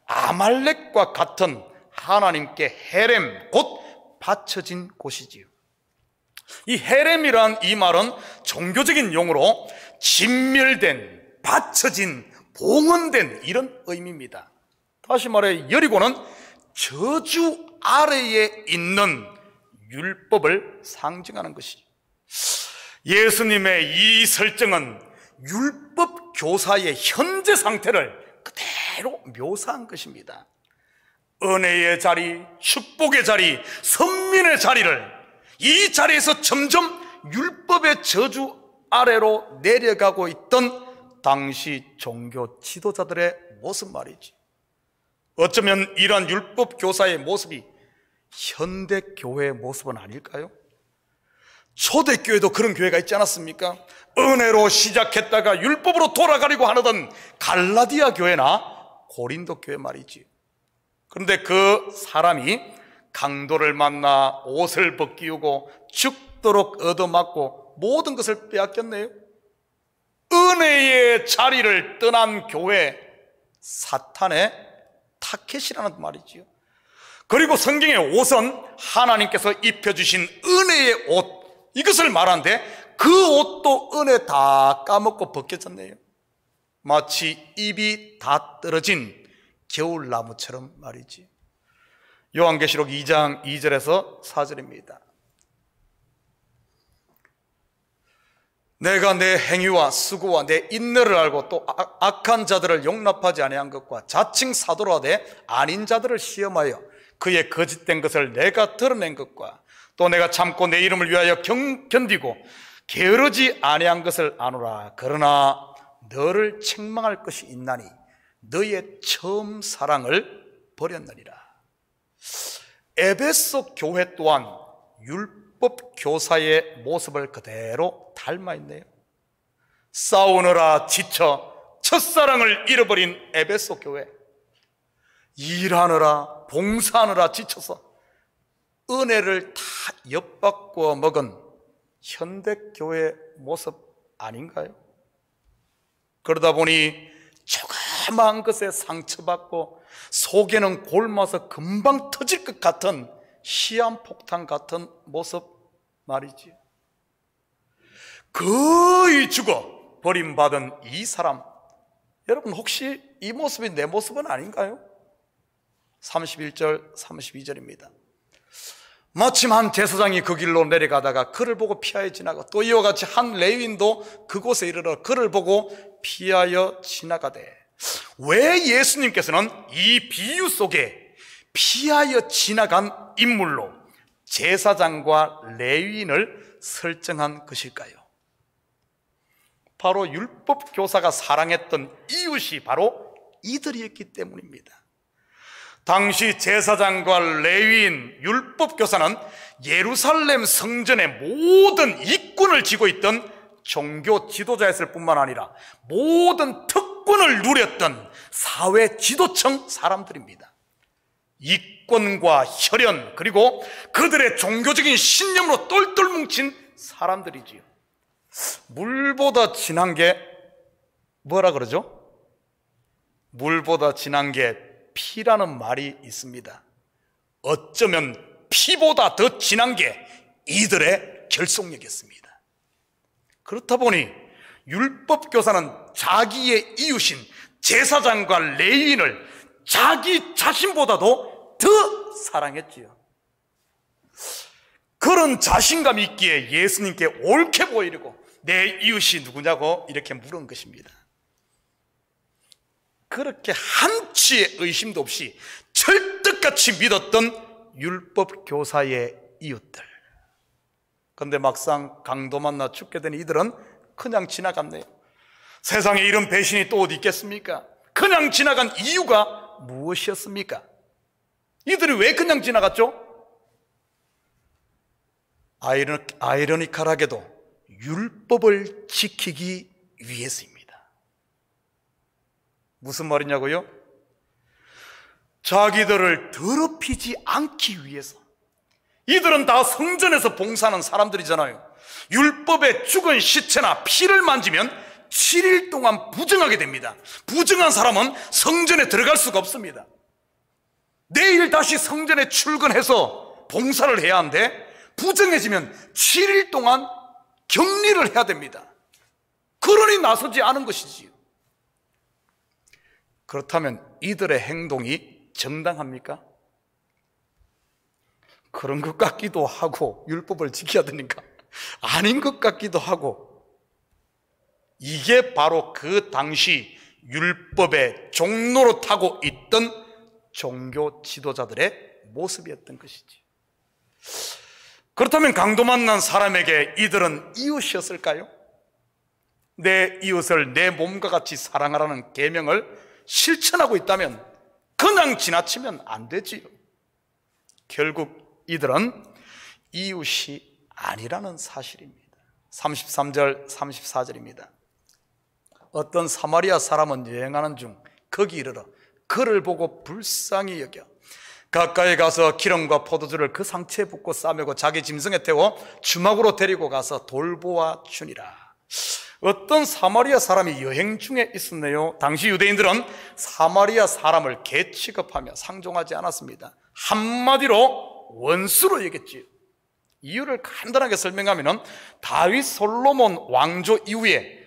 아말렉과 같은 하나님께 헤렘, 곧 바쳐진 곳이지요. 이 헤렘이란 이 말은 종교적인 용어로 진멸된, 바쳐진, 봉헌된 이런 의미입니다. 다시 말해 여리고는 저주 아래에 있는 율법을 상징하는 것이죠. 예수님의 이 설정은 율법 교사의 현재 상태를 그대로 묘사한 것입니다. 은혜의 자리, 축복의 자리, 선민의 자리를 이 자리에서 점점 율법의 저주 아래로 내려가고 있던 당시 종교 지도자들의 모습 말이지. 어쩌면 이러한 율법 교사의 모습이 현대 교회의 모습은 아닐까요? 초대교회도 그런 교회가 있지 않았습니까? 은혜로 시작했다가 율법으로 돌아가려고 하던 갈라디아 교회나 고린도 교회 말이지. 그런데 그 사람이 강도를 만나 옷을 벗기우고 죽도록 얻어맞고 모든 것을 빼앗겼네요. 은혜의 자리를 떠난 교회, 사탄의 타켓이라는 말이지요. 그리고 성경의 옷은 하나님께서 입혀주신 은혜의 옷, 이것을 말하는데 그 옷도 은혜 다 까먹고 벗겨졌네요. 마치 잎이 다 떨어진 겨울나무처럼 말이지. 요한계시록 2장 2절에서 4절입니다. 내가 내 행위와 수고와 내 인내를 알고 또 악한 자들을 용납하지 아니한 것과 자칭 사도로 하되 아닌 자들을 시험하여 그의 거짓된 것을 내가 드러낸 것과 또 내가 참고 내 이름을 위하여 견디고 게으르지 아니한 것을 아노라. 그러나 너를 책망할 것이 있나니 너의 처음 사랑을 버렸느니라. 에베소 교회 또한 율법 교사의 모습을 그대로 닮아 있네요. 싸우느라 지쳐 첫사랑을 잃어버린 에베소 교회, 일하느라 봉사하느라 지쳐서 은혜를 다 엿바꾸어 먹은 현대교회 모습 아닌가요? 그러다 보니 조그마한 것에 상처받고 속에는 골마서 금방 터질 것 같은 시한폭탄 같은 모습 말이지. 거의 죽어 버림받은 이 사람, 여러분 혹시 이 모습이 내 모습은 아닌가요? 31절 32절입니다. 마침 한 제사장이 그 길로 내려가다가 그를 보고 피하여 지나가 또 이와 같이 한 레위인도 그곳에 이르러 그를 보고 피하여 지나가되. 왜 예수님께서는 이 비유 속에 피하여 지나간 인물로 제사장과 레위인을 설정한 것일까요? 바로 율법 교사가 사랑했던 이웃이 바로 이들이었기 때문입니다. 당시 제사장과 레위인, 율법 교사는 예루살렘 성전의 모든 이권을 쥐고 있던 종교 지도자였을 뿐만 아니라 모든 특권을 누렸던 사회 지도층 사람들입니다. 이권과 혈연, 그리고 그들의 종교적인 신념으로 똘똘 뭉친 사람들이지요. 물보다 진한 게 뭐라 그러죠? 물보다 진한 게 피라는 말이 있습니다. 어쩌면 피보다 더 진한 게 이들의 결속력이었습니다. 그렇다 보니 율법 교사는 자기의 이웃인 제사장과 레위인을 자기 자신보다도 더 사랑했지요. 그런 자신감 있기에 예수님께 옳게 보이려고 내 이웃이 누구냐고 이렇게 물은 것입니다. 그렇게 한치의 의심도 없이 철떡같이 믿었던 율법 교사의 이웃들. 그런데 막상 강도 만나 죽게 된 이들은 그냥 지나갔네요. 세상에 이런 배신이 또 어디 있겠습니까? 그냥 지나간 이유가 무엇이었습니까? 이들이 왜 그냥 지나갔죠? 아이러니컬하게도 율법을 지키기 위해서입니다. 무슨 말이냐고요? 자기들을 더럽히지 않기 위해서. 이들은 다 성전에서 봉사하는 사람들이잖아요. 율법에 죽은 시체나 피를 만지면 7일 동안 부정하게 됩니다. 부정한 사람은 성전에 들어갈 수가 없습니다. 내일 다시 성전에 출근해서 봉사를 해야 하는데 부정해지면 7일 동안 격리를 해야 됩니다. 그러니 나서지 않은 것이지요. 그렇다면 이들의 행동이 정당합니까? 그런 것 같기도 하고, 율법을 지켜야 되니까 아닌 것 같기도 하고. 이게 바로 그 당시 율법의 종로로 타고 있던 종교 지도자들의 모습이었던 것이지. 그렇다면 강도 만난 사람에게 이들은 이웃이었을까요? 내 이웃을 내 몸과 같이 사랑하라는 계명을 실천하고 있다면 그냥 지나치면 안 되지요. 결국 이들은 이웃이 아니라는 사실입니다. 33절 34절입니다. 어떤 사마리아 사람은 여행하는 중 거기 이르러 그를 보고 불쌍히 여겨 가까이 가서 기름과 포도주를 그 상체에 붓고 싸매고 자기 짐승에 태워 주막으로 데리고 가서 돌보아 주니라. 어떤 사마리아 사람이 여행 중에 있었네요. 당시 유대인들은 사마리아 사람을 개 취급하며 상종하지 않았습니다. 한마디로 원수로 여겼지요. 이유를 간단하게 설명하면 다윗 솔로몬 왕조 이후에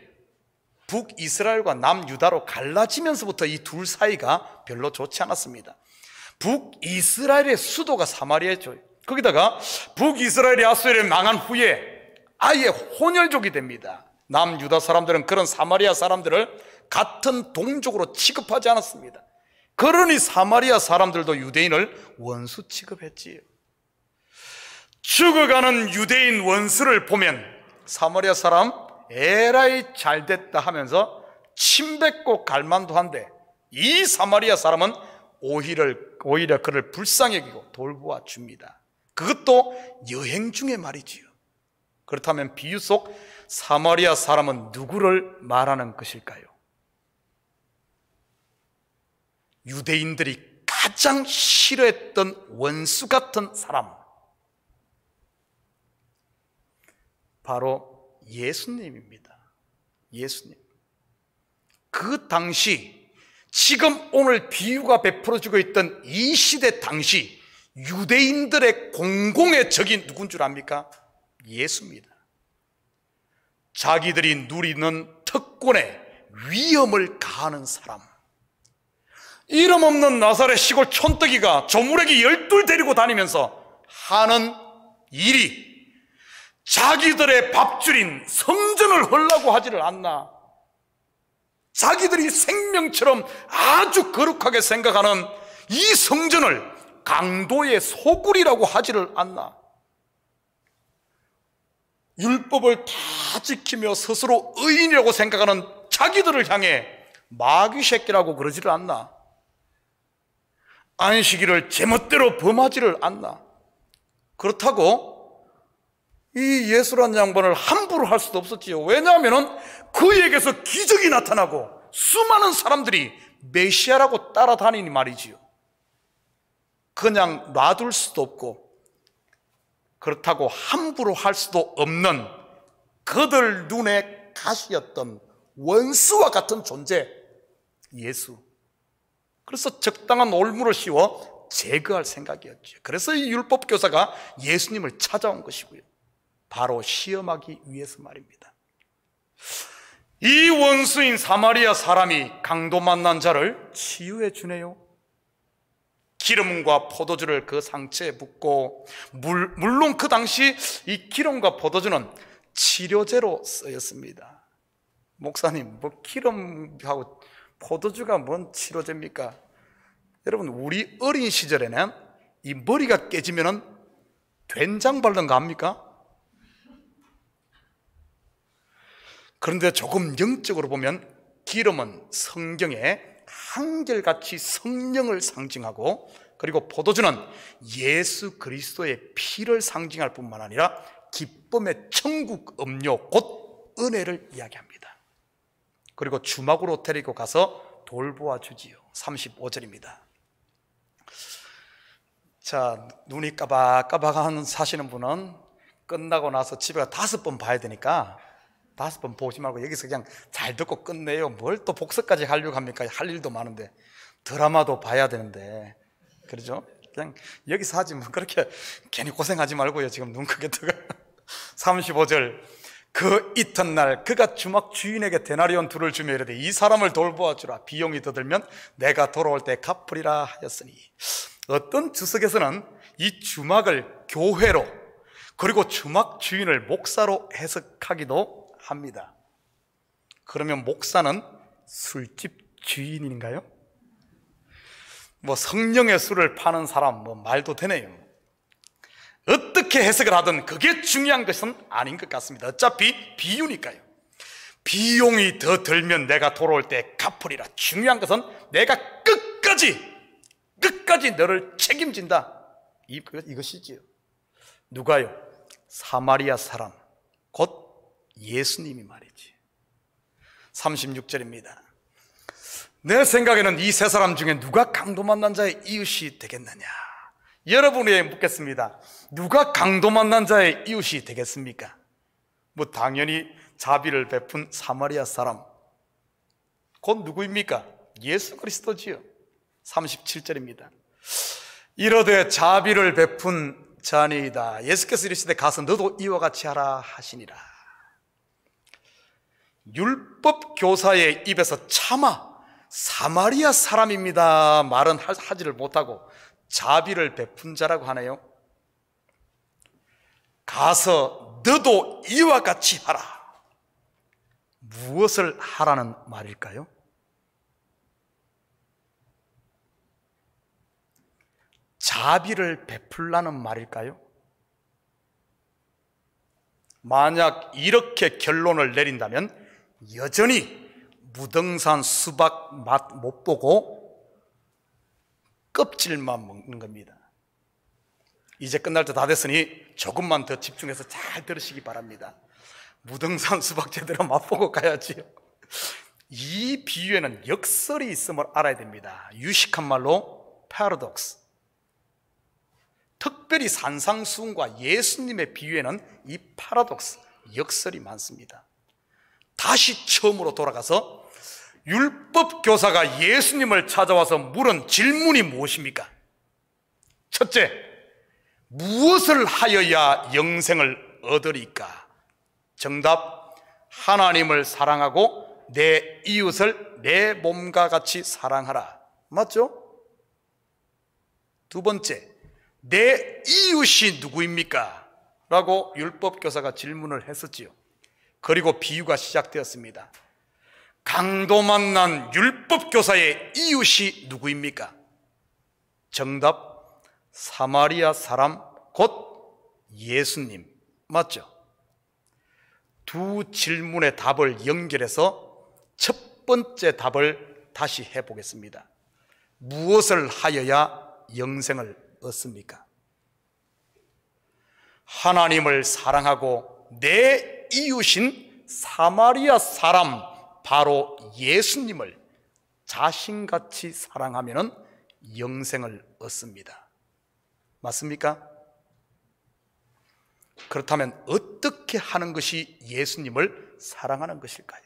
북이스라엘과 남유다로 갈라지면서부터 이 둘 사이가 별로 좋지 않았습니다. 북이스라엘의 수도가 사마리아죠. 거기다가 북이스라엘이 아수르에 망한 후에 아예 혼혈족이 됩니다. 남유다 사람들은 그런 사마리아 사람들을 같은 동족으로 취급하지 않았습니다. 그러니 사마리아 사람들도 유대인을 원수 취급했지요. 죽어가는 유대인 원수를 보면 사마리아 사람 에라이 잘됐다 하면서 침뱉고 갈만도 한데, 이 사마리아 사람은 오히려 그를 불쌍히 여기고 돌보아 줍니다. 그것도 여행 중에 말이지요. 그렇다면 비유 속 사마리아 사람은 누구를 말하는 것일까요? 유대인들이 가장 싫어했던 원수 같은 사람, 바로 예수님입니다. 예수님. 그 당시 지금 오늘 비유가 베풀어지고 있던 이 시대 당시 유대인들의 공공의 적이 누군 줄 압니까? 예수입니다. 자기들이 누리는 특권에 위험을 가하는 사람. 이름 없는 나사렛 시골 촌뜨기가 조무래기 12 데리고 다니면서 하는 일이 자기들의 밥줄인 성전을 헐라고 하지를 않나. 자기들이 생명처럼 아주 거룩하게 생각하는 이 성전을 강도의 소굴이라고 하지를 않나. 율법을 다 지키며 스스로 의인이라고 생각하는 자기들을 향해 마귀 새끼라고 그러지를 않나. 안식일을 제멋대로 범하지를 않나. 그렇다고 이 예수란 양반을 함부로 할 수도 없었지요. 왜냐하면 그에게서 기적이 나타나고 수많은 사람들이 메시아라고 따라다니니 말이지요. 그냥 놔둘 수도 없고 그렇다고 함부로 할 수도 없는 그들 눈에 가시였던 원수와 같은 존재, 예수. 그래서 적당한 올무를 씌워 제거할 생각이었죠. 그래서 이 율법 교사가 예수님을 찾아온 것이고요. 바로 시험하기 위해서 말입니다. 이 원수인 사마리아 사람이 강도 만난 자를 치유해 주네요. 기름과 포도주를 그 상처에 붓고, 물론 그 당시 이 기름과 포도주는 치료제로 쓰였습니다. 목사님, 뭐 기름하고 포도주가 뭔 치료제입니까? 여러분, 우리 어린 시절에는 이 머리가 깨지면은 된장 바르는 거 압니까? 그런데 조금 영적으로 보면 기름은 성경에 한결같이 성령을 상징하고, 그리고 포도주는 예수 그리스도의 피를 상징할 뿐만 아니라 기쁨의 천국 음료, 곧 은혜를 이야기합니다. 그리고 주막으로 데리고 가서 돌보아 주지요. 35절입니다. 자, 눈이 까박까박 사시는 분은 끝나고 나서 집에 가 5번 봐야 되니까 5번 보지 말고 여기서 그냥 잘 듣고 끝내요. 뭘 또 복습까지 하려고 합니까? 할 일도 많은데, 드라마도 봐야 되는데, 그러죠? 그냥 여기서 하지 뭐 그렇게 괜히 고생하지 말고요. 지금 눈 크게 뜨고. 35절, 그 이튿날 그가 주막 주인에게 데나리온 2를 주며 이르되 이 사람을 돌보아 주라. 비용이 더 들면 내가 돌아올 때 갚으리라 하였으니. 어떤 주석에서는 이 주막을 교회로, 그리고 주막 주인을 목사로 해석하기도 합니다. 그러면 목사는 술집 주인인가요? 뭐 성령의 술을 파는 사람, 뭐 말도 되네요. 어떻게 해석을 하든 그게 중요한 것은 아닌 것 같습니다. 어차피 비유니까요. 비용이 더 들면 내가 돌아올 때 갚으리라. 중요한 것은 내가 끝까지 너를 책임진다, 이것이지요. 누가요? 사마리아 사람, 곧 예수님이 말이지. 36절입니다. 내 생각에는 이 세 사람 중에 누가 강도 만난 자의 이웃이 되겠느냐? 여러분에게 묻겠습니다. 누가 강도 만난 자의 이웃이 되겠습니까? 뭐 당연히 자비를 베푼 사마리아 사람, 곧 누구입니까? 예수 그리스도지요. 37절입니다. 이러되 자비를 베푼 자니이다. 예수께서 이르시되 가서 너도 이와 같이 하라 하시니라. 율법 교사의 입에서 차마 사마리아 사람입니다 말은 하지를 못하고 자비를 베푼 자라고 하네요. 가서 너도 이와 같이 하라. 무엇을 하라는 말일까요? 자비를 베풀라는 말일까요? 만약 이렇게 결론을 내린다면 여전히 무등산 수박 맛 못 보고 껍질만 먹는 겁니다. 이제 끝날 때 다 됐으니 조금만 더 집중해서 잘 들으시기 바랍니다. 무등산 수박 제대로 맛보고 가야지요. 이 비유에는 역설이 있음을 알아야 됩니다. 유식한 말로 paradox. 특별히 산상수훈과 예수님의 비유에는 이 파라독스, 역설이 많습니다. 다시 처음으로 돌아가서 율법 교사가 예수님을 찾아와서 물은 질문이 무엇입니까? 첫째, 무엇을 하여야 영생을 얻으리까? 정답, 하나님을 사랑하고 내 이웃을 내 몸과 같이 사랑하라. 맞죠? 두 번째, 내 이웃이 누구입니까? 라고 율법교사가 질문을 했었지요. 그리고 비유가 시작되었습니다. 강도 만난 율법교사의 이웃이 누구입니까? 정답, 사마리아 사람, 곧 예수님. 맞죠? 두 질문의 답을 연결해서 첫 번째 답을 다시 해보겠습니다. 무엇을 하여야 영생을 얻습니까? 하나님을 사랑하고 내 이웃인 사마리아 사람, 바로 예수님을 자신같이 사랑하면 영생을 얻습니다. 맞습니까? 그렇다면 어떻게 하는 것이 예수님을 사랑하는 것일까요?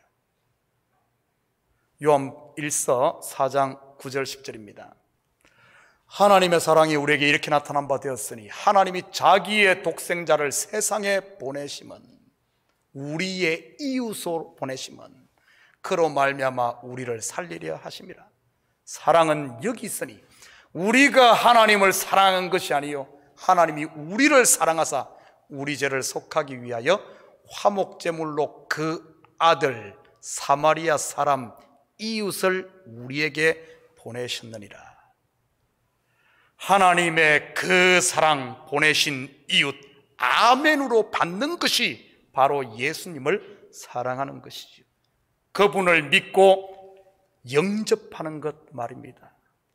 요한 1서 4장 9절 10절입니다. 하나님의 사랑이 우리에게 이렇게 나타난 바 되었으니 하나님이 자기의 독생자를 세상에 보내심은, 우리의 이웃으로 보내심은 그로 말미암아 우리를 살리려 하심이라. 사랑은 여기 있으니 우리가 하나님을 사랑한 것이 아니요 하나님이 우리를 사랑하사 우리 죄를 속하기 위하여 화목제물로 그 아들 사마리아 사람 이웃을 우리에게 보내셨느니라. 하나님의 그 사랑 보내신 이웃 아멘으로 받는 것이 바로 예수님을 사랑하는 것이죠. 그분을 믿고 영접하는 것 말입니다.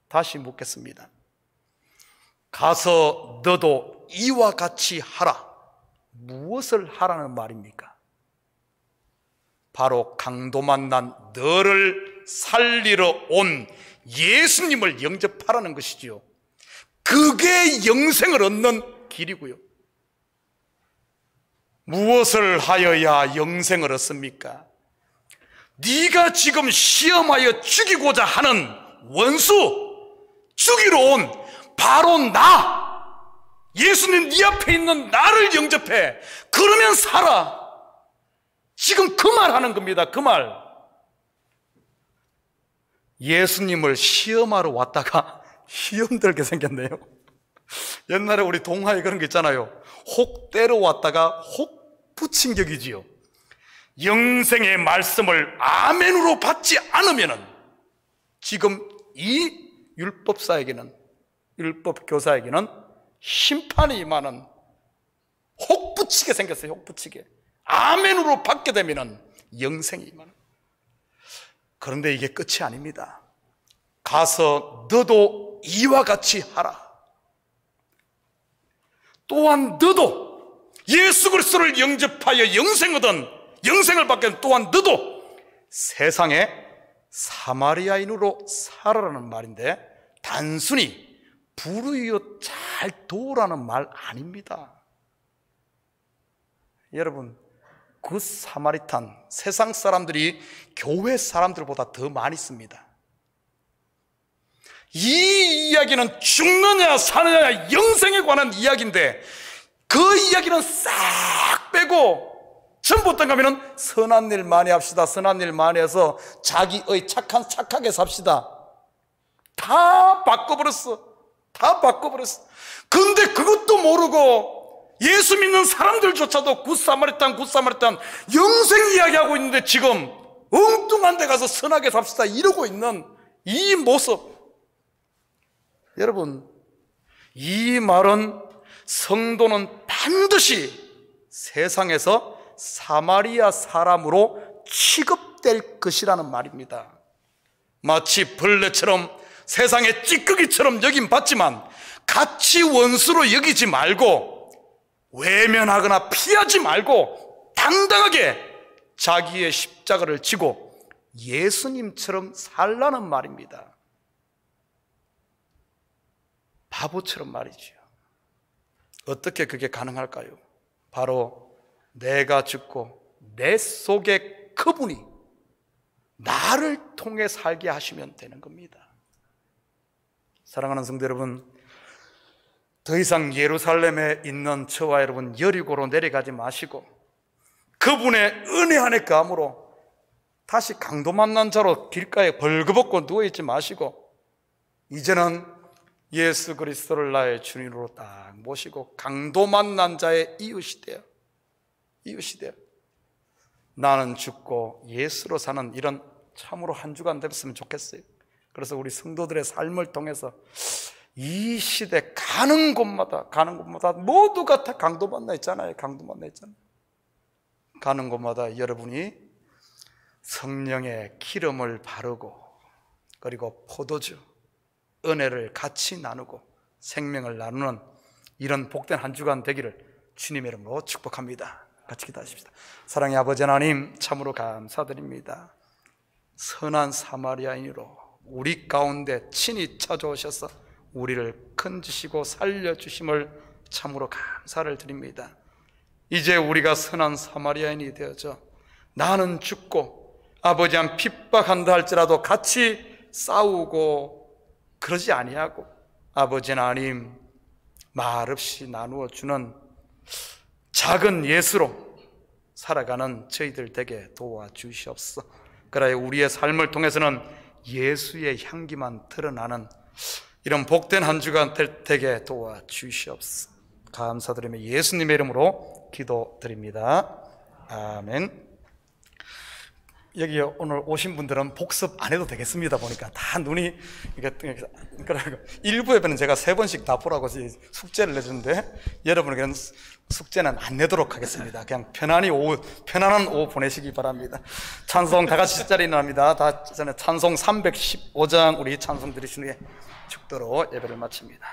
다시 묻겠습니다. 가서 너도 이와 같이 하라. 무엇을 하라는 말입니까? 바로 강도 만난 너를 살리러 온 예수님을 영접하라는 것이지요. 그게 영생을 얻는 길이고요. 무엇을 하여야 영생을 얻습니까? 네가 지금 시험하여 죽이고자 하는 원수, 죽이러 온 바로 나, 예수님 네 앞에 있는 나를 영접해. 그러면 살아. 지금 그 말 하는 겁니다. 그 말. 예수님을 시험하러 왔다가 시험 들게 생겼네요. 옛날에 우리 동화에 그런 게 있잖아요. 혹 때려왔다가 혹 붙인 격이지요. 영생의 말씀을 아멘으로 받지 않으면은 지금 이 율법사에게는, 율법 교사에게는 심판이 임하는, 혹 붙이게 생겼어요. 혹 붙이게. 아멘으로 받게 되면은 영생이 임하는. 그런데 이게 끝이 아닙니다. 가서 너도 이와 같이 하라. 또한 너도 예수 그리스도를 영접하여 영생을 받게 된 또한 너도 세상에 사마리아인으로 살아라는 말인데, 단순히 불의여 잘 도우라는 말 아닙니다. 여러분, 그 사마리탄, 세상 사람들이 교회 사람들보다 더 많이 씁니다. 이 이야기는 죽느냐 사느냐 영생에 관한 이야기인데, 그 이야기는 싹 빼고 전부 어떤가 하면 선한 일 많이 합시다, 선한 일 많이 해서 자기의 착하게 삽시다. 다 바꿔버렸어. 다 바꿔버렸어. 근데 그것도 모르고 예수 믿는 사람들조차도 굿사마리탄 영생 이야기하고 있는데, 지금 엉뚱한 데 가서 선하게 삽시다 이러고 있는 이 모습. 여러분, 이 말은 성도는 반드시 세상에서 사마리아 사람으로 취급될 것이라는 말입니다. 마치 벌레처럼 세상의 찌꺼기처럼 여김받지만 같이 원수로 여기지 말고, 외면하거나 피하지 말고 당당하게 자기의 십자가를 지고 예수님처럼 살라는 말입니다. 바보처럼 말이죠. 어떻게 그게 가능할까요? 바로 내가 죽고 내 속에 그분이 나를 통해 살게 하시면 되는 겁니다. 사랑하는 성도 여러분, 더 이상 예루살렘에 있는 저와 여러분 여리고로 내려가지 마시고 그분의 은혜 안에 감으로 다시 강도 만난 자로 길가에 벌거벗고 누워있지 마시고, 이제는 예수 그리스도를 나의 주님으로 딱 모시고 강도 만난 자의 이웃이 돼요. 나는 죽고 예수로 사는 이런 참으로 한 주간 됐으면 좋겠어요. 그래서 우리 성도들의 삶을 통해서 이 시대 가는 곳마다 모두가 다 강도 만나 있잖아요. 가는 곳마다 여러분이 성령의 기름을 바르고, 그리고 포도주, 은혜를 같이 나누고 생명을 나누는 이런 복된 한 주간 되기를 주님의 이름으로 축복합니다. 같이 기도하십시다. 사랑의 아버지 하나님, 참으로 감사드립니다. 선한 사마리아인으로 우리 가운데 친히 찾아오셔서 우리를 건지시고 살려주심을 참으로 감사를 드립니다. 이제 우리가 선한 사마리아인이 되어져 나는 죽고 아버지 한 핍박한다 할지라도 같이 싸우고 그러지 아니하고, 아버지 하나님 말없이 나누어 주는 작은 예수로 살아가는 저희들 되게 도와주시옵소서. 그래야 우리의 삶을 통해서는 예수의 향기만 드러나는 이런 복된 한 주간 되게 도와주시옵소서. 감사드리며 예수님의 이름으로 기도드립니다. 아멘. 여기 오늘 오신 분들은 복습 안 해도 되겠습니다. 보니까 다 눈이 일부 예배는 제가 3번씩 다 보라고 숙제를 내주는데 여러분에게는 숙제는 안 내도록 하겠습니다. 그냥 편안한 오후 보내시기 바랍니다. 찬송 다 같이 자리에 일어납니다. 다 전에 찬송 315장 우리 찬송 들으신 후에 축도로 예배를 마칩니다.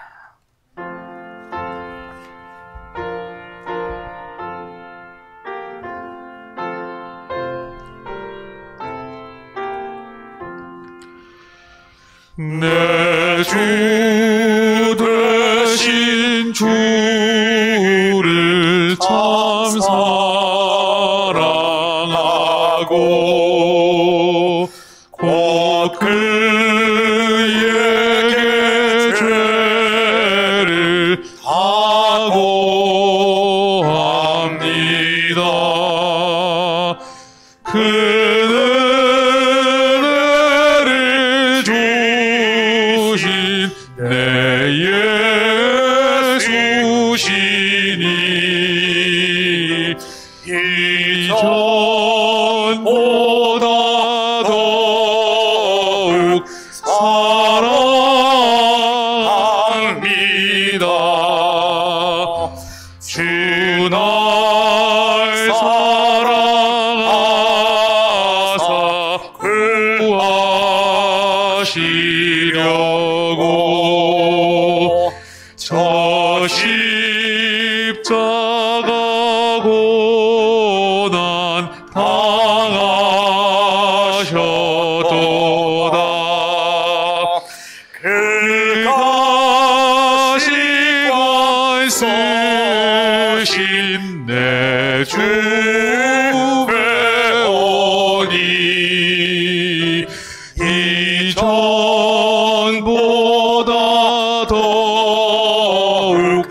내 주 되신 주를 참 사랑하고 곧 그에게 죄를 다고 합니다. 그들을 주신 내 예수시니 이전보다 더욱 사랑합니다. 주 날 사랑하사 구하시려고 저 십자가 고난 당하셨도다. 그가 시관 쓰신 내 주 배오니 이전보다 더욱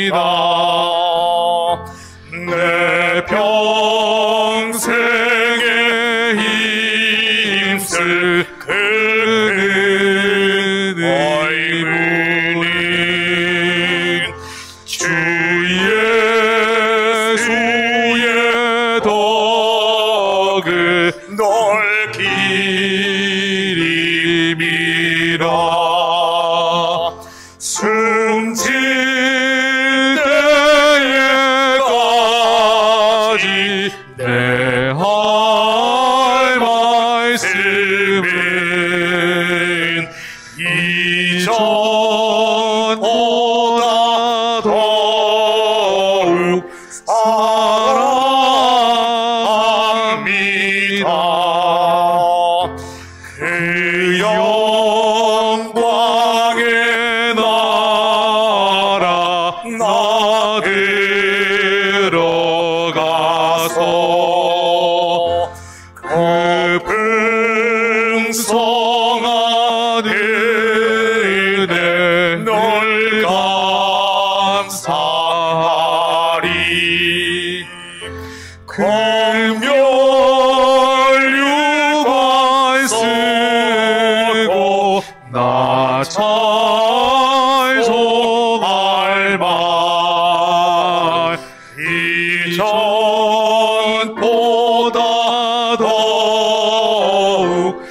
사랑합니다. 내 평생에 힘쓸 그는 주 예수의 덕을 널 기림이라. 숨질 때에까지 내 할 말씀은 이전보다 더욱 사랑합니다. 그 영광의 나라 나 들어가서 그 풍성한 은혜 널 감사하리. 금멸유관 쓰고 나 찬송할 말 이전보다 더욱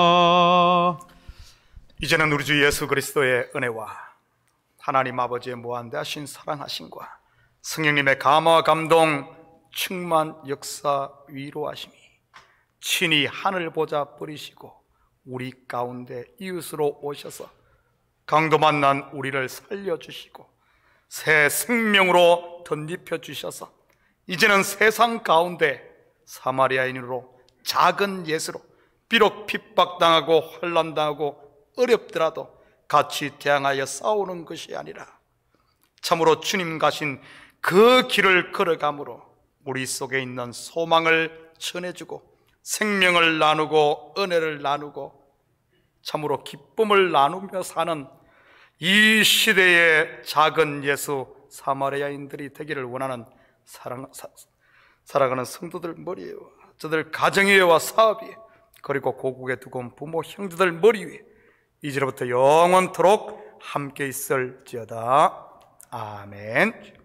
사랑합니다. 이제는 우리 주 예수 그리스도의 은혜와 하나님 아버지의 무한대하신 사랑하심과 성령님의 감화 감동 충만 역사 위로하심이 친히 하늘 보좌 뿌리시고 우리 가운데 이웃으로 오셔서 강도 만난 우리를 살려주시고 새 생명으로 덧입혀 주셔서 이제는 세상 가운데 사마리아인으로 작은 예수로 비록 핍박당하고 환난당하고 어렵더라도 같이 대항하여 싸우는 것이 아니라 참으로 주님 가신 그 길을 걸어감으로 우리 속에 있는 소망을 전해주고 생명을 나누고 은혜를 나누고 참으로 기쁨을 나누며 사는 이 시대의 작은 예수 사마리아인들이 되기를 원하는 살아가는 성도들 머리 위에, 저들 가정 위에와 사업 위에, 그리고 고국에 두고 온 부모 형제들 머리 위에 이제로부터 영원토록 함께 있을지어다. 아멘.